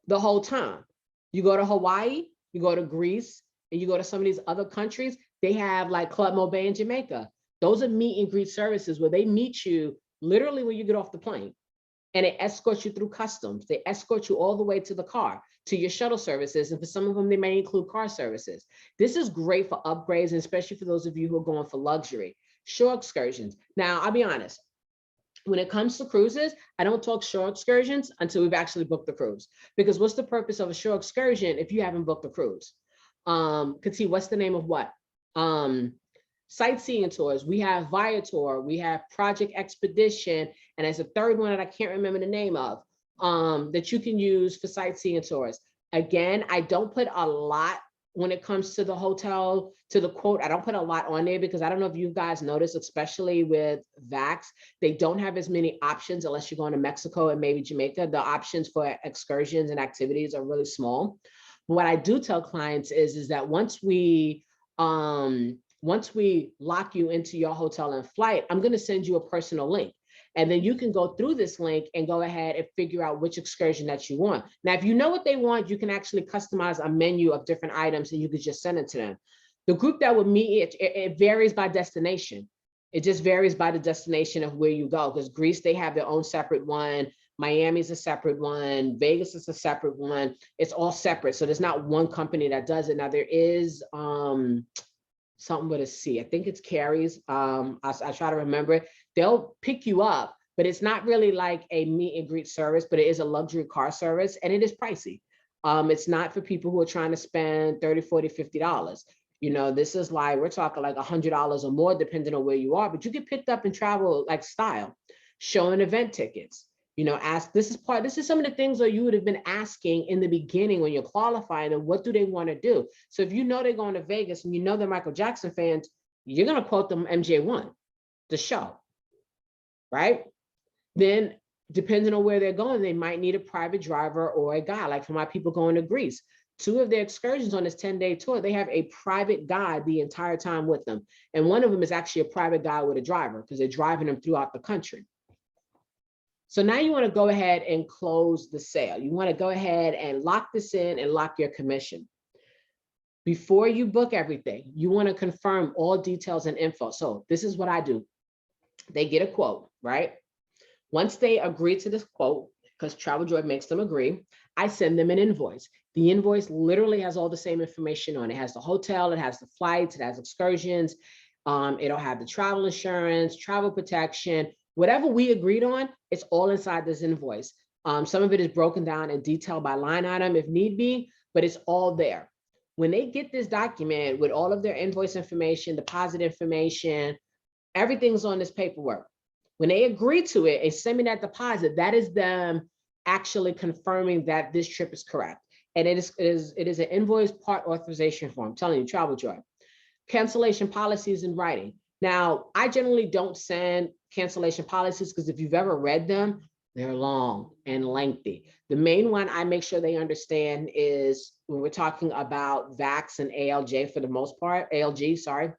the whole time. You go to Hawaii, you go to Greece, and you go to some of these other countries, they have like Club Med Bay in Jamaica. Those are meet and greet services where they meet you literally when you get off the plane, and they escort you through customs. They escort you all the way to the car, to your shuttle services. And for some of them, they may include car services. This is great for upgrades, and especially for those of you who are going for luxury. Shore excursions. Now, I'll be honest, when it comes to cruises, I don't talk shore excursions until we've actually booked the cruise. Because what's the purpose of a shore excursion if you haven't booked the cruise? Could see what's the name of what? Sightseeing tours. We have Viator, we have Project Expedition, and there's a third one that I can't remember the name of, that you can use for sightseeing tours. Again, I don't put a lot when it comes to the hotel, to the quote. I don't put a lot on there because I don't know if you guys notice, especially with Vax, they don't have as many options unless you're going to Mexico and maybe Jamaica. The options for excursions and activities are really small. But what I do tell clients is that once we lock you into your hotel and flight, I'm going to send you a personal link. And then you can go through this link and go ahead and figure out which excursion that you want. Now, if you know what they want, you can actually customize a menu of different items and you could just send it to them. The group that would meet, it varies by destination. It just varies by the destination of where you go, because Greece, they have their own separate one. Miami's a separate one. Vegas is a separate one. It's all separate. So there's not one company that does it. Now there is something with a C. I think it's Carrie's. I try to remember it. They'll pick you up, but it's not really like a meet and greet service, but it is a luxury car service and it is pricey. It's not for people who are trying to spend $30, $40, $50. You know, this is like, we're talking like $100 or more, depending on where you are, but you get picked up in travel like style, showing event tickets. You know, this is some of the things that you would have been asking in the beginning when you're qualifying, and what do they want to do? So if you know they're going to Vegas and you know they're Michael Jackson fans, you're going to quote them MJ1, the show, right? Then depending on where they're going, they might need a private driver or a guide. Like for my people going to Greece, 2 of their excursions on this 10-day tour, they have a private guide the entire time with them. And one of them is actually a private guide with a driver because they're driving them throughout the country. So now you want to go ahead and close the sale. You want to go ahead and lock this in and lock your commission. Before you book everything, you want to confirm all details and info. So this is what I do. They get a quote, right? Once they agree to this quote, because Travel Joy makes them agree, I send them an invoice. The invoice literally has all the same information on it. It has the hotel, it has the flights, it has excursions, it'll have the travel insurance, travel protection, whatever we agreed on, it's all inside this invoice. Some of it is broken down in detail by line item if need be, but it's all there. When they get this document with all of their invoice information, deposit information, everything's on this paperwork. When they agree to it and send me that deposit, that is them actually confirming that this trip is correct. And it is an invoice part authorization form. I'm telling you, Travel Joy. Cancellation policies in writing. Now, I generally don't send cancellation policies because if you've ever read them, they're long and lengthy. The main one I make sure they understand is when we're talking about VAX and ALJ for the most part, ALG, sorry,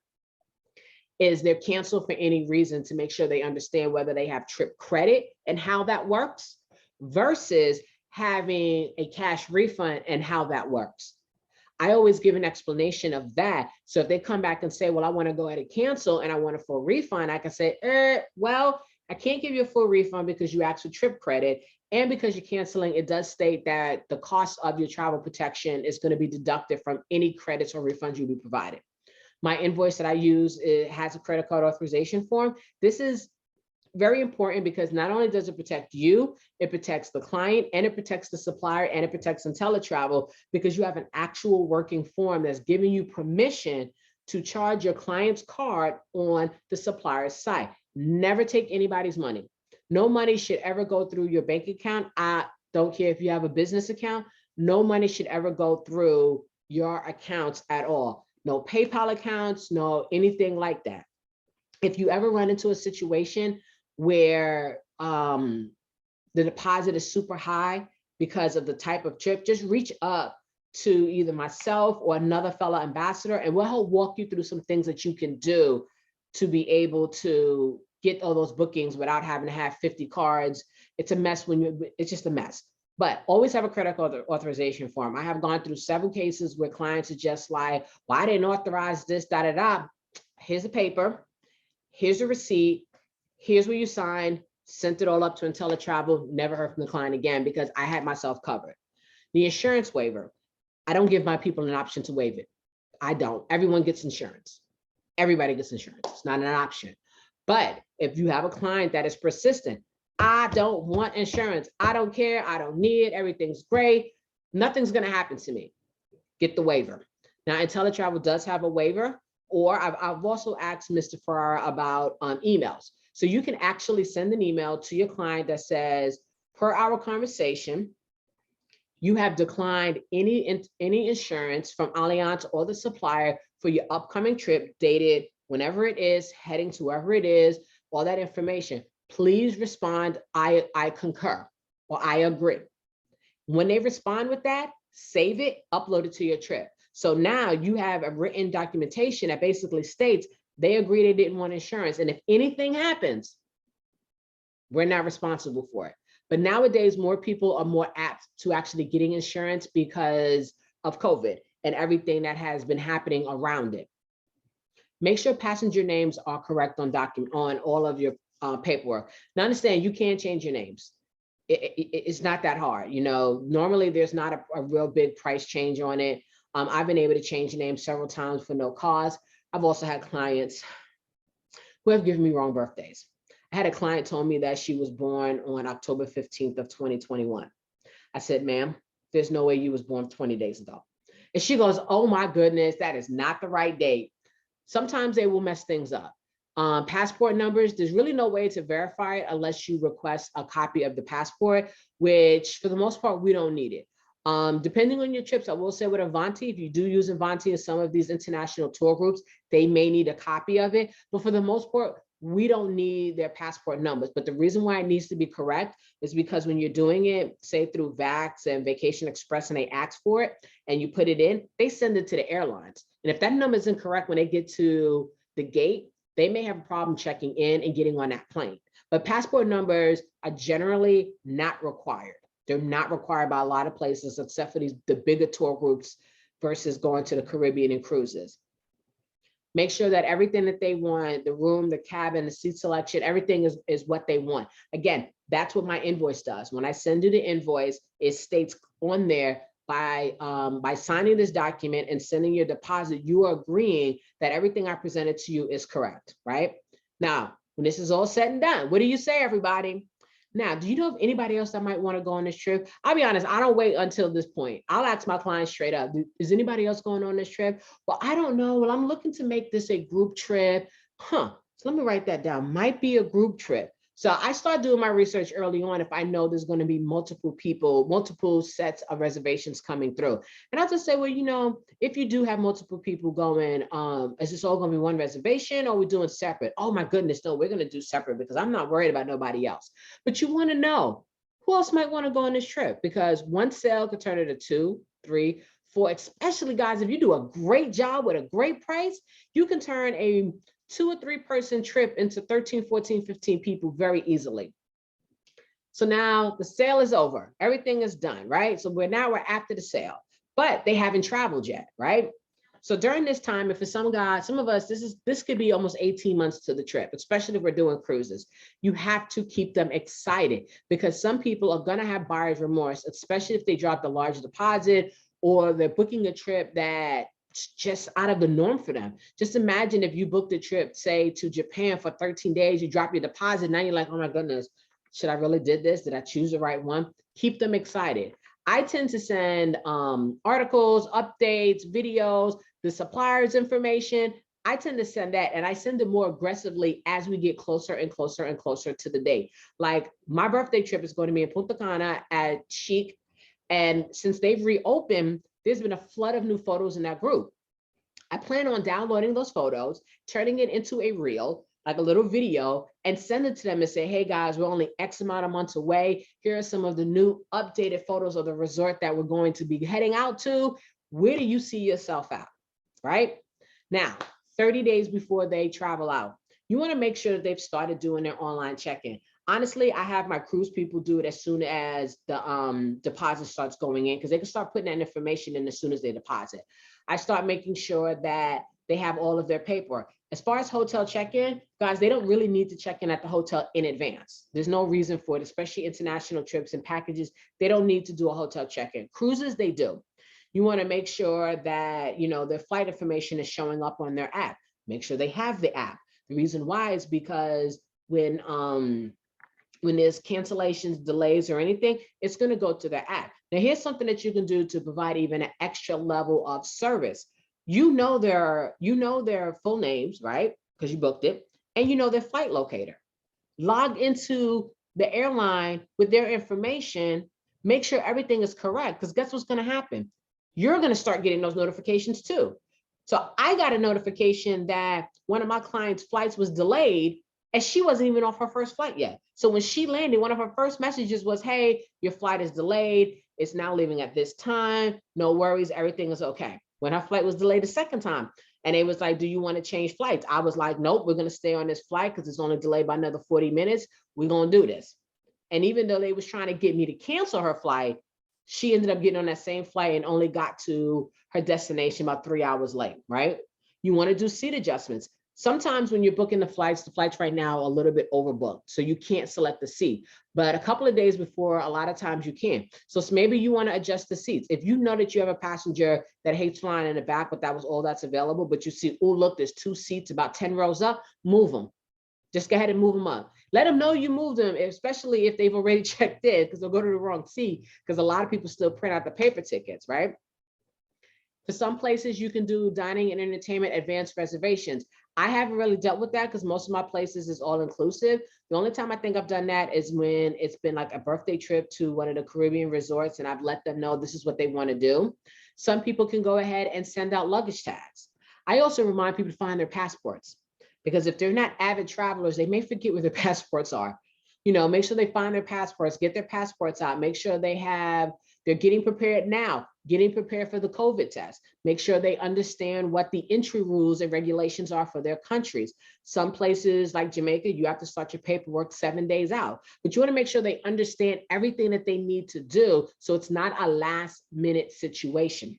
is they're canceled for any reason, to make sure they understand whether they have trip credit and how that works versus having a cash refund and how that works. I always give an explanation of that. So if they come back and say, well, I want to go ahead and cancel and I want a full refund, I can say, well, I can't give you a full refund because you asked for trip credit. And because you're canceling, it does state that the cost of your travel protection is going to be deducted from any credits or refunds you'll be provided. My invoice that I use, it has a credit card authorization form. This is very important because not only does it protect you, it protects the client and it protects the supplier and it protects IntelliTravel, because you have an actual working form that's giving you permission to charge your client's card on the supplier's site. Never take anybody's money. No money should ever go through your bank account. I don't care if you have a business account. No money should ever go through your accounts at all. No PayPal accounts, no anything like that. If you ever run into a situation where the deposit is super high because of the type of trip, just reach up to either myself or another fellow ambassador, and we'll help walk you through some things that you can do to be able to get all those bookings without having to have 50 cards. It's a mess it's just a mess. But always have a credit card authorization form. I have gone through several cases where clients are just like, well, I didn't authorize this, da, da, da. Here's the paper. Here's a receipt. Here's where you signed, sent it all up to IntelliTravel, never heard from the client again because I had myself covered. The insurance waiver, I don't give my people an option to waive it. I don't. Everyone gets insurance. Everybody gets insurance. It's not an option. But if you have a client that is persistent, I don't want insurance. I don't care. I don't need it. Everything's great. Nothing's going to happen to me. Get the waiver. Now, IntelliTravel does have a waiver, or I've also asked Mr. Farrar about emails. So you can actually send an email to your client that says, per our conversation, You have declined any insurance from Allianz or the supplier for your upcoming trip dated whenever it is, heading to wherever it is, all that information. Please respond, I concur or I agree. When they respond with that, save it, upload it to your trip. So now you have a written documentation that basically states they agree they didn't want insurance. And if anything happens, we're not responsible for it. But nowadays, more people are more apt to actually getting insurance because of COVID and everything that has been happening around it. Make sure passenger names are correct on all of your paperwork. Now understand, you can't change your names. It's not that hard. You know, normally there's not a real big price change on it. I've been able to change the name several times for no cause. I've also had clients who have given me wrong birthdays. I had a client told me that she was born on October 15th of 2021. I said, ma'am, there's no way you was born 20 days ago. And she goes, oh my goodness, that is not the right date. Sometimes they will mess things up. Passport numbers, there's really no way to verify it unless you request a copy of the passport, which for the most part, we don't need it. Depending on your trips, I will say with Avanti, if you do use Avanti in some of these international tour groups, they may need a copy of it. But for the most part, we don't need their passport numbers. But the reason why it needs to be correct is because when you're doing it, say through VAX and Vacation Express, and they ask for it and you put it in, they send it to the airlines. And if that number is incorrect when they get to the gate, they may have a problem checking in and getting on that plane. But passport numbers are generally not required. They're not required by a lot of places, except for the bigger tour groups versus going to the Caribbean and cruises. Make sure that everything that they want, the room, the cabin, the seat selection, everything is what they want. Again, that's what my invoice does. When I send you the invoice, it states on there, by signing this document and sending your deposit, you are agreeing that everything I presented to you is correct, right? Now, when this is all said and done, what do you say, everybody? Now, do you know of anybody else that might want to go on this trip? I'll be honest, I don't wait until this point. I'll ask my clients straight up, is anybody else going on this trip? Well, I don't know. Well, I'm looking to make this a group trip. So let me write that down. Might be a group trip. So I start doing my research early on if I know there's going to be multiple people, multiple sets of reservations coming through. And I'll just say, well, you know, if you do have multiple people going, is this all going to be one reservation or are we doing separate? Oh my goodness, no, we're going to do separate because I'm not worried about nobody else. But you want to know who else might want to go on this trip, because one sale could turn into 2, 3, 4, especially guys, if you do a great job with a great price, you can turn a 2 or 3 person trip into 13, 14, 15 people very easily. So now the sale is over. Everything is done, right? So we're after the sale, but they haven't traveled yet, right? So during this time, if for some guys, some of us, this could be almost 18 months to the trip, especially if we're doing cruises. You have to keep them excited because some people are going to have buyer's remorse, especially if they dropped a large deposit or they're booking a trip that just out of the norm for them. Just imagine if you booked a trip, say to Japan for 13 days, you drop your deposit. Now you're like, oh my goodness, should I really did this? Did I choose the right one? Keep them excited. I tend to send articles, updates, videos, the supplier's information. I tend to send that, and I send it more aggressively as we get closer and closer and closer to the date. Like my birthday trip is going to be in Punta Cana at Chic. And since they've reopened, there's been a flood of new photos in that group. I plan on downloading those photos, turning it into a reel, like a little video, and send it to them and say, hey guys, we're only X amount of months away. Here are some of the new updated photos of the resort that we're going to be heading out to. Where do you see yourself out, right? Now, 30 days before they travel out, you want to make sure that they've started doing their online check-in. Honestly, I have my cruise people do it as soon as the deposit starts going in, because they can start putting that information in as soon as they deposit. I start making sure that they have all of their paperwork. As far as hotel check-in, guys, they don't really need to check in at the hotel in advance. There's no reason for it, especially international trips and packages. They don't need to do a hotel check-in. Cruises, they do. You want to make sure that, you know, their flight information is showing up on their app. Make sure they have the app. The reason why is because when there's cancellations, delays, or anything, it's going to go to their app. Now, here's something that you can do to provide even an extra level of service. You know their full names, right? Because you booked it, and you know their flight locator. Log into the airline with their information, make sure everything is correct, because guess what's going to happen? You're going to start getting those notifications too. So I got a notification that one of my clients' flights was delayed, and she wasn't even off her first flight yet. So when she landed, one of her first messages was, hey, your flight is delayed. It's now leaving at this time. No worries. Everything is okay. When her flight was delayed the second time, and it was like, do you want to change flights? I was like, nope, we're going to stay on this flight because it's only delayed by another 40 minutes. We're going to do this. And even though they was trying to get me to cancel her flight, she ended up getting on that same flight and only got to her destination about 3 hours late, right? You want to do seat adjustments. Sometimes when you're booking the flights right now are a little bit overbooked, so you can't select the seat. But a couple of days before, a lot of times you can. So maybe you want to adjust the seats. If you know that you have a passenger that hates flying in the back, but that was all that's available, but you see, oh, look, there's 2 seats about 10 rows up, move them. Just go ahead and move them up. Let them know you moved them, especially if they've already checked in, because they'll go to the wrong seat, because a lot of people still print out the paper tickets, right? For some places, you can do dining and entertainment advanced reservations. I haven't really dealt with that because most of my places is all inclusive. The only time I think I've done that is when it's been like a birthday trip to one of the Caribbean resorts, and I've let them know this is what they want to do. Some people can go ahead and send out luggage tags. I also remind people to find their passports, because if they're not avid travelers, they may forget where their passports are. Make sure they find their passports, get their passports out, make sure they're getting prepared now, getting prepared for the COVID test. Make sure they understand what the entry rules and regulations are for their countries. Some places like Jamaica, you have to start your paperwork 7 days out, but you want to make sure they understand everything that they need to do, so it's not a last minute situation,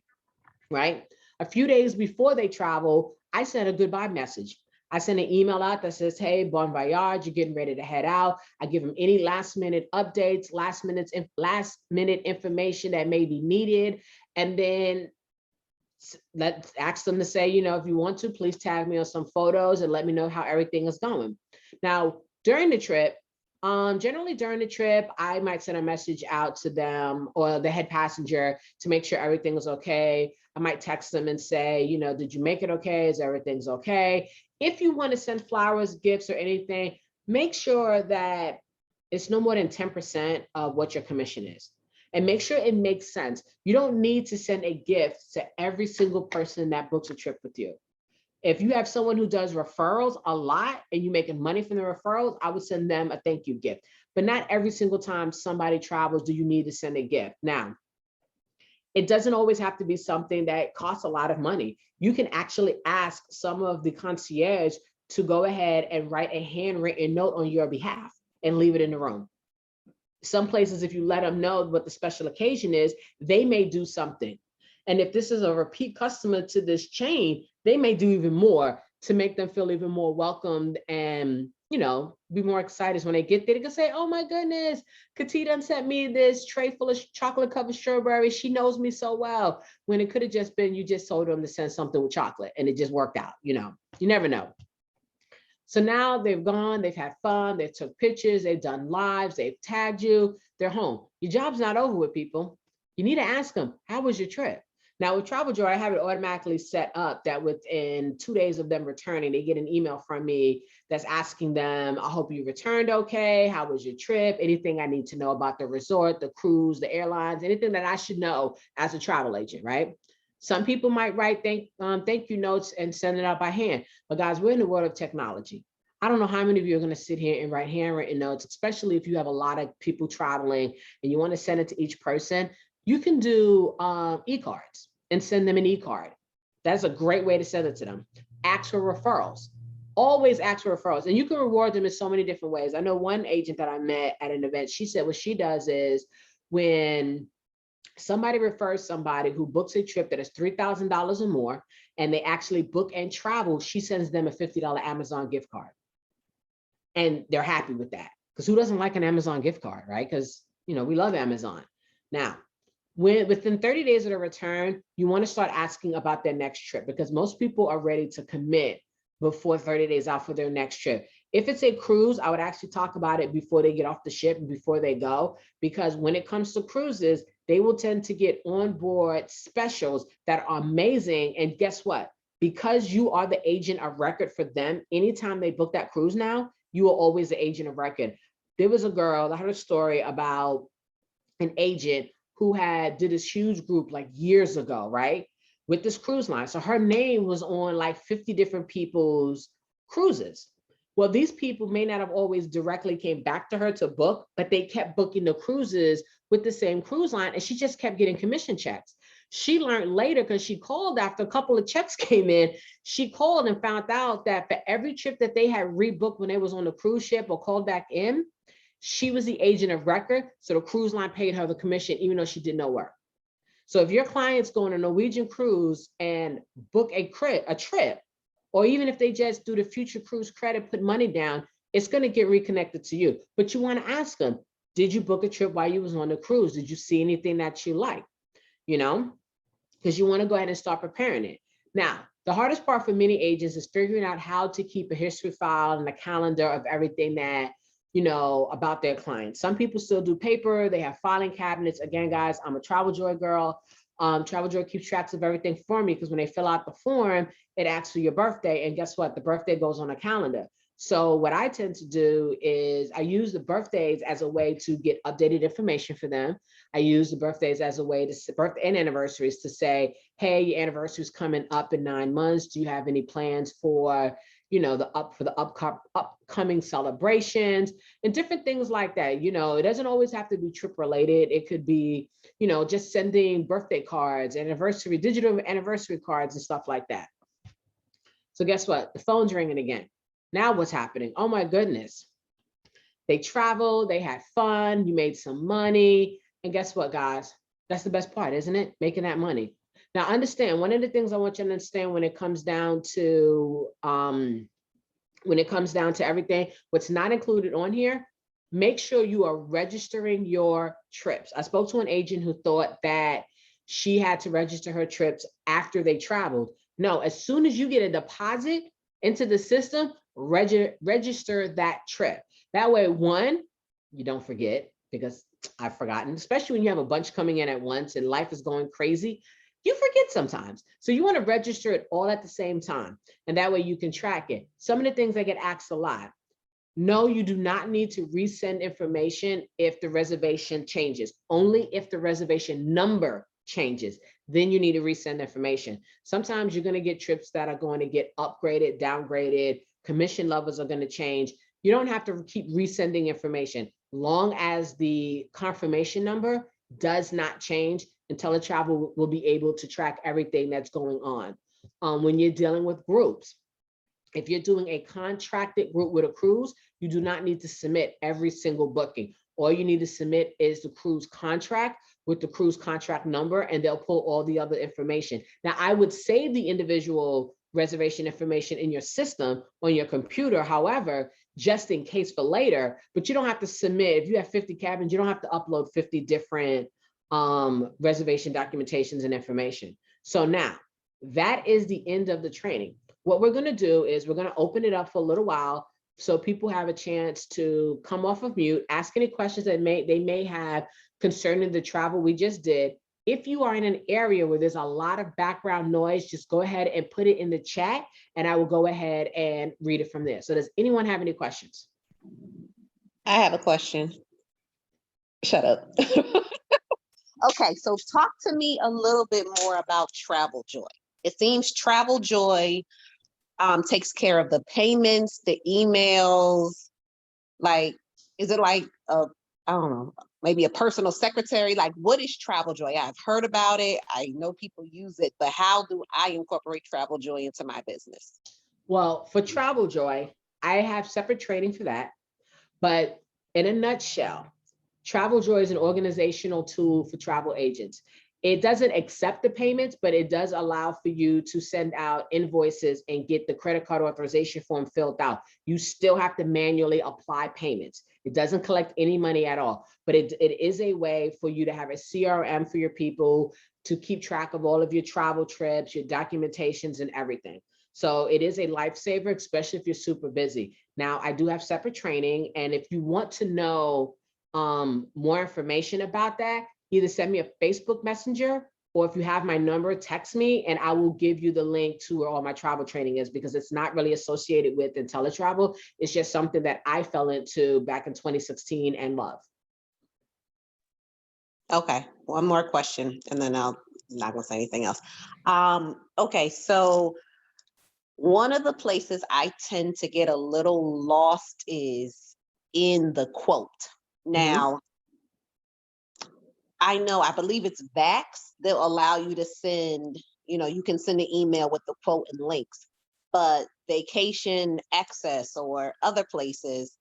right? A few days before they travel, I send a goodbye message. I send an email out that says, hey, bon voyage, you're getting ready to head out. I give them any last minute updates, last minute information that may be needed. And then let's ask them to say, if you want to, please tag me on some photos and let me know how everything is going. Now, during the trip, generally during the trip, I might send a message out to them or the head passenger to make sure everything is okay. I might text them and say, did you make it okay? Is everything's okay? If you want to send flowers, gifts, or anything, make sure that it's no more than 10% of what your commission is. And make sure it makes sense. You don't need to send a gift to every single person that books a trip with you. If you have someone who does referrals a lot and you're making money from the referrals, I would send them a thank you gift. But not every single time somebody travels do you need to send a gift. Now, it doesn't always have to be something that costs a lot of money. You can actually ask some of the concierge to go ahead and write a handwritten note on your behalf and leave it in the room. Some places, if you let them know what the special occasion is, they may do something. And if this is a repeat customer to this chain, they may do even more to make them feel even more welcomed and, be more excited when they get there. They can say, oh my goodness, Katie done sent me this tray full of chocolate covered strawberries. She knows me so well. When it could have just been, you just told them to send something with chocolate and it just worked out. You never know. So now they've gone, they've had fun, they took pictures, they've done lives, they've tagged you, they're home. Your job's not over with, people. You need to ask them, how was your trip? Now with Travel Joy, I have it automatically set up that within 2 days of them returning, they get an email from me that's asking them, I hope you returned okay. How was your trip? Anything I need to know about the resort, the cruise, the airlines, anything that I should know as a travel agent, right? Some people might write thank you notes and send it out by hand. But guys, we're in the world of technology. I don't know how many of you are going to sit here and write handwritten notes, especially if you have a lot of people traveling and you want to send it to each person. You can do e-cards and send them an e-card. That's a great way to send it to them. Ask for referrals. Always ask for referrals. And you can reward them in so many different ways. I know one agent that I met at an event, she said what she does is when somebody refers somebody who books a trip that is $3,000 or more, and they actually book and travel, she sends them a $50 Amazon gift card. And they're happy with that. Because who doesn't like an Amazon gift card, right? Because, we love Amazon. Now, within 30 days of the return, you want to start asking about their next trip, because most people are ready to commit before 30 days out for their next trip. If it's a cruise, I would actually talk about it before they get off the ship and before they go, because when it comes to cruises, they will tend to get on board specials that are amazing. And guess what? Because you are the agent of record for them, anytime they book that cruise now, you are always the agent of record. There was a girl, I heard a story about an agent who did this huge group like years ago, right? With this cruise line. So her name was on like 50 different people's cruises. Well, these people may not have always directly came back to her to book, but they kept booking the cruises with the same cruise line, and she just kept getting commission checks. She learned later, because she called after a couple of checks came in, she called and found out that for every trip that they had rebooked when they was on the cruise ship or called back in, she was the agent of record. So the cruise line paid her the commission, even though she did no work. So if your clients go on a Norwegian cruise and book a trip, or even if they just do the future cruise credit, put money down, it's going to get reconnected to you. But you want to ask them, did you book a trip while you was on the cruise? Did you see anything that you like? You know, because you want to go ahead and start preparing it. Now, the hardest part for many agents is figuring out how to keep a history file and a calendar of everything that, you know, about their clients. Some people still do paper. They have filing cabinets. Again, guys, I'm a Travel Joy girl. Travel Joy keeps tracks of everything for me, because when they fill out the form, it asks for your birthday. And guess what? The birthday goes on a calendar. So what I tend to do is I use the birthdays as a way to get updated information for them. I use the birthdays as a way to birthday and anniversaries to say, hey, your anniversary is coming up in 9 months. Do you have any plans for, you know, the upcoming celebrations and different things like that? You know, it doesn't always have to be trip related. It could be, you know, just sending birthday cards, digital anniversary cards and stuff like that. So guess what? The phone's ringing again. Now what's happening? Oh my goodness. They traveled, they had fun, you made some money. And guess what, guys? That's the best part, isn't it? Making that money. Now understand, one of the things I want you to understand when it comes down to everything, what's not included on here, make sure you are registering your trips. I spoke to an agent who thought that she had to register her trips after they traveled. No, as soon as you get a deposit into the system, register that trip. That way, one, you don't forget, because I've forgotten, especially when you have a bunch coming in at once and life is going crazy, you forget sometimes. So you want to register it all at the same time. And that way you can track it. Some of the things that get asked a lot. No, you do not need to resend information if the reservation changes. Only if the reservation number changes, then you need to resend information. Sometimes you're going to get trips that are going to get upgraded, downgraded, commission levels are going to change. You don't have to keep resending information. Long as the confirmation number does not change, IntelliTravel will be able to track everything that's going on. When you're dealing with groups, if you're doing a contracted group with a cruise, you do not need to submit every single booking. All you need to submit is the cruise contract with the cruise contract number, and they'll pull all the other information. Now, I would save the individual reservation information in your system on your computer, however, just in case for later, but you don't have to submit. If you have 50 cabins, you don't have to upload 50 different reservation documentations and information. So now, that is the end of the training. What we're going to do is we're going to open it up for a little while so people have a chance to come off of mute, ask any questions that they may have concerning the travel we just did. If you are in an area where there's a lot of background noise, just go ahead and put it in the chat, and I will go ahead and read it from there. So does anyone have any questions? I have a question. Shut up. Okay, so talk to me a little bit more about Travel Joy. It seems Travel Joy takes care of the payments, the emails. Like, is it like I don't know, maybe a personal secretary? Like, what is Travel Joy? I've heard about it. I know people use it, but how do I incorporate Travel Joy into my business? Well, for Travel Joy, I have separate training for that. But in a nutshell, Travel Joy is an organizational tool for travel agents. It doesn't accept the payments, but it does allow for you to send out invoices and get the credit card authorization form filled out. You still have to manually apply payments. It doesn't collect any money at all, but it is a way for you to have a CRM for your people to keep track of all of your travel trips, your documentations, and everything. So it is a lifesaver, especially if you're super busy. Now, I do have separate training, and if you want to know more information about that, either send me a Facebook Messenger, or if you have my number, text me, and I will give you the link to where all my travel training is, because it's not really associated with IntelliTravel. It's just something that I fell into back in 2016 and love. Okay, one more question, and then I'm not gonna say anything else. Okay, so one of the places I tend to get a little lost is in the quote. Mhm. Now, I believe it's Vax. They'll allow you to send, you can send an email with the quote and links, but Vacation Access or other places,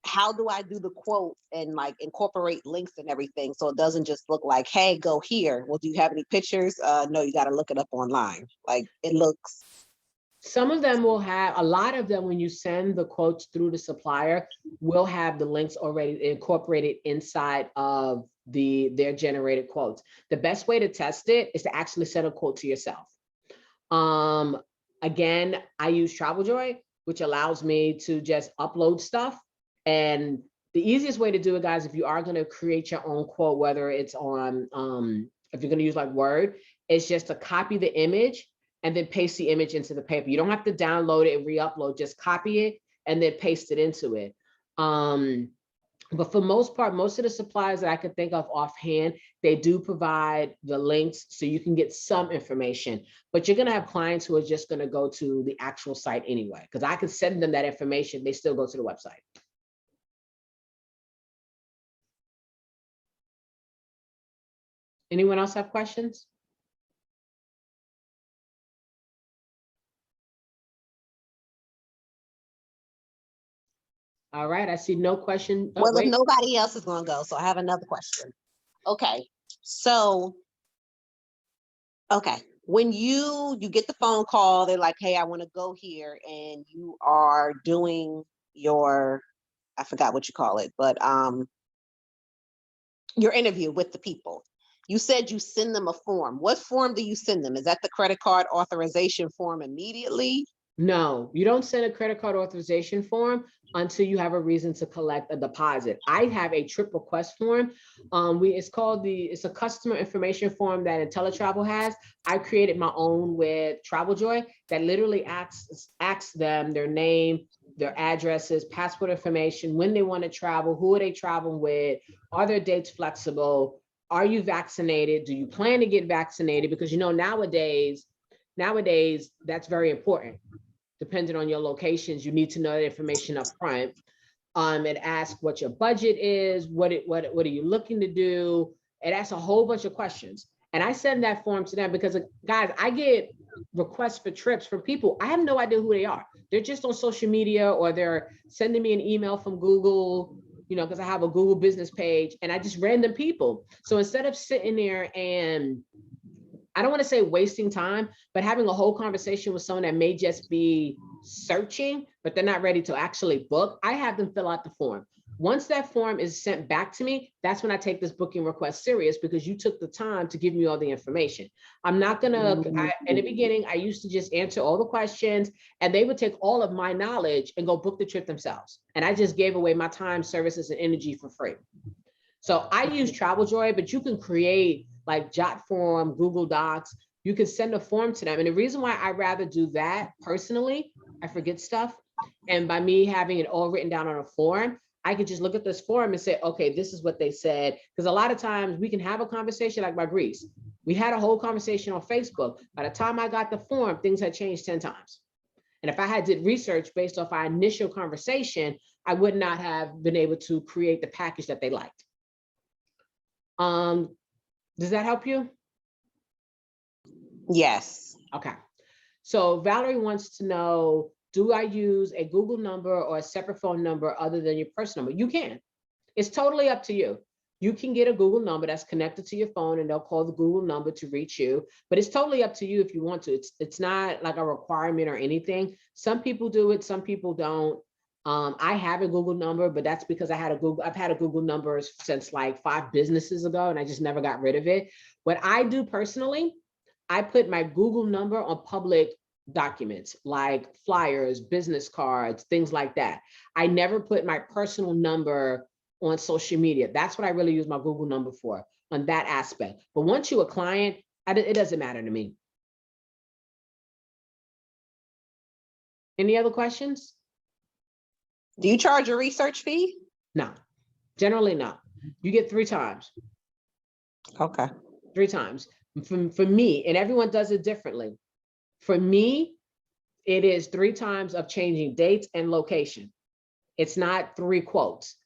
how do I do the quote and like incorporate links and everything so it doesn't just look like, hey, go here. Well, do you have any pictures? No, you got to look it up online. Like it looks. Some of them will have, a lot of them, when you send the quotes through the supplier, will have the links already incorporated inside of their generated quotes. The best way to test it is to actually send a quote to yourself. Um, Again, I use TravelJoy, which allows me to just upload stuff. And the easiest way to do it, guys, if you are going to create your own quote, whether it's on, if you're going to use like Word, is just to copy the image and then paste the image into the paper. You don't have to download it and re-upload, just copy it and then paste it into it. But for most part, most of the suppliers that I could think of offhand, they do provide the links so you can get some information. But you're going to have clients who are just going to go to the actual site anyway, because I could send them that information. They still go to the website. Anyone else have questions? All right, I see no question. Oh, Well, if wait. nobody else is going to go, so I have another question. Okay, so okay, when you get the phone call, they're like, hey, I want to go here, and you are doing your, I forgot what you call it, but your interview with the people. You said you send them a form. What form do you send them? Is that the credit card authorization form immediately? No, you don't send a credit card authorization form until you have a reason to collect a deposit. I have a trip request form. It's a customer information form that IntelliTravel has. I created my own with TravelJoy that literally asks them their name, their addresses, passport information, when they want to travel, who are they traveling with, are their dates flexible, are you vaccinated, do you plan to get vaccinated? Because nowadays that's very important. Depending on your locations, you need to know that information up front. It asks what your budget is, what are you looking to do? It asks a whole bunch of questions. And I send that form to them because, guys, I get requests for trips from people. I have no idea who they are. They're just on social media or they're sending me an email from Google, because I have a Google business page and I just random people. So instead of sitting there and I don't want to say wasting time, but having a whole conversation with someone that may just be searching, but they're not ready to actually book, I have them fill out the form. Once that form is sent back to me, that's when I take this booking request serious because you took the time to give me all the information. I'm not gonna, in the beginning, I used to just answer all the questions and they would take all of my knowledge and go book the trip themselves. And I just gave away my time, services, and energy for free. So I use TravelJoy, but you can create like JotForm, Google Docs. You can send a form to them. And the reason why I rather do that personally, I forget stuff. And by me having it all written down on a form, I could just look at this form and say, okay, this is what they said. Because a lot of times we can have a conversation like my Greece. We had a whole conversation on Facebook. By the time I got the form, things had changed 10 times. And if I had did research based off our initial conversation, I would not have been able to create the package that they liked. Does that help you? Yes. Okay. So Valerie wants to know, do I use a Google number or a separate phone number other than your personal number? You can. It's totally up to you. You can get a Google number that's connected to your phone and they'll call the Google number to reach you, but it's totally up to you if you want to. It's not like a requirement or anything. Some people do it, some people don't. I have a Google number, but that's because I've had a Google number since like 5 businesses ago and I just never got rid of it. What I do personally, I put my Google number on public documents like flyers, business cards, things like that. I never put my personal number on social media. That's what I really use my Google number for on that aspect. But once you're a client, it doesn't matter to me. Any other questions? Do you charge a research fee? No, generally not. You get 3 times. Okay. 3 times. For me, and everyone does it differently. For me, it is 3 times of changing dates and location. It's not 3 quotes.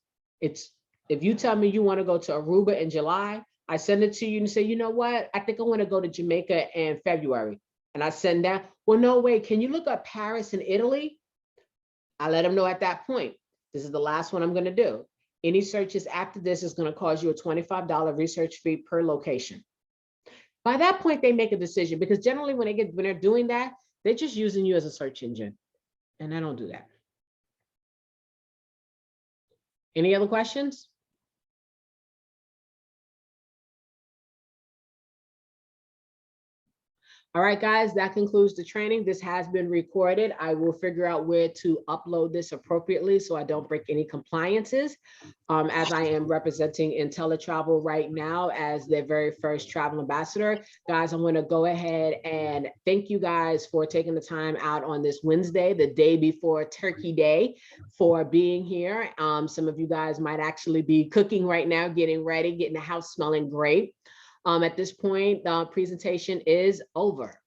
It's, if you tell me you want to go to Aruba in July, I send it to you and say, you know what? I think I want to go to Jamaica in February. And I send that, well, no way. Can you look up Paris and Italy? I let them know at that point, this is the last one I'm going to do. Any searches after this is going to cause you a $25 research fee per location. By that point, they make a decision, because generally when they're doing that, they're just using you as a search engine. And I don't do that. Any other questions? All right, guys, that concludes the training. This has been recorded. I will figure out where to upload this appropriately so I don't break any compliances, as I am representing IntelliTravel right now as their very first travel ambassador. Guys, I'm going to go ahead and thank you guys for taking the time out on this Wednesday, the day before Turkey Day, for being here. Some of you guys might actually be cooking right now, getting ready, getting the house smelling great. At this point, the presentation is over.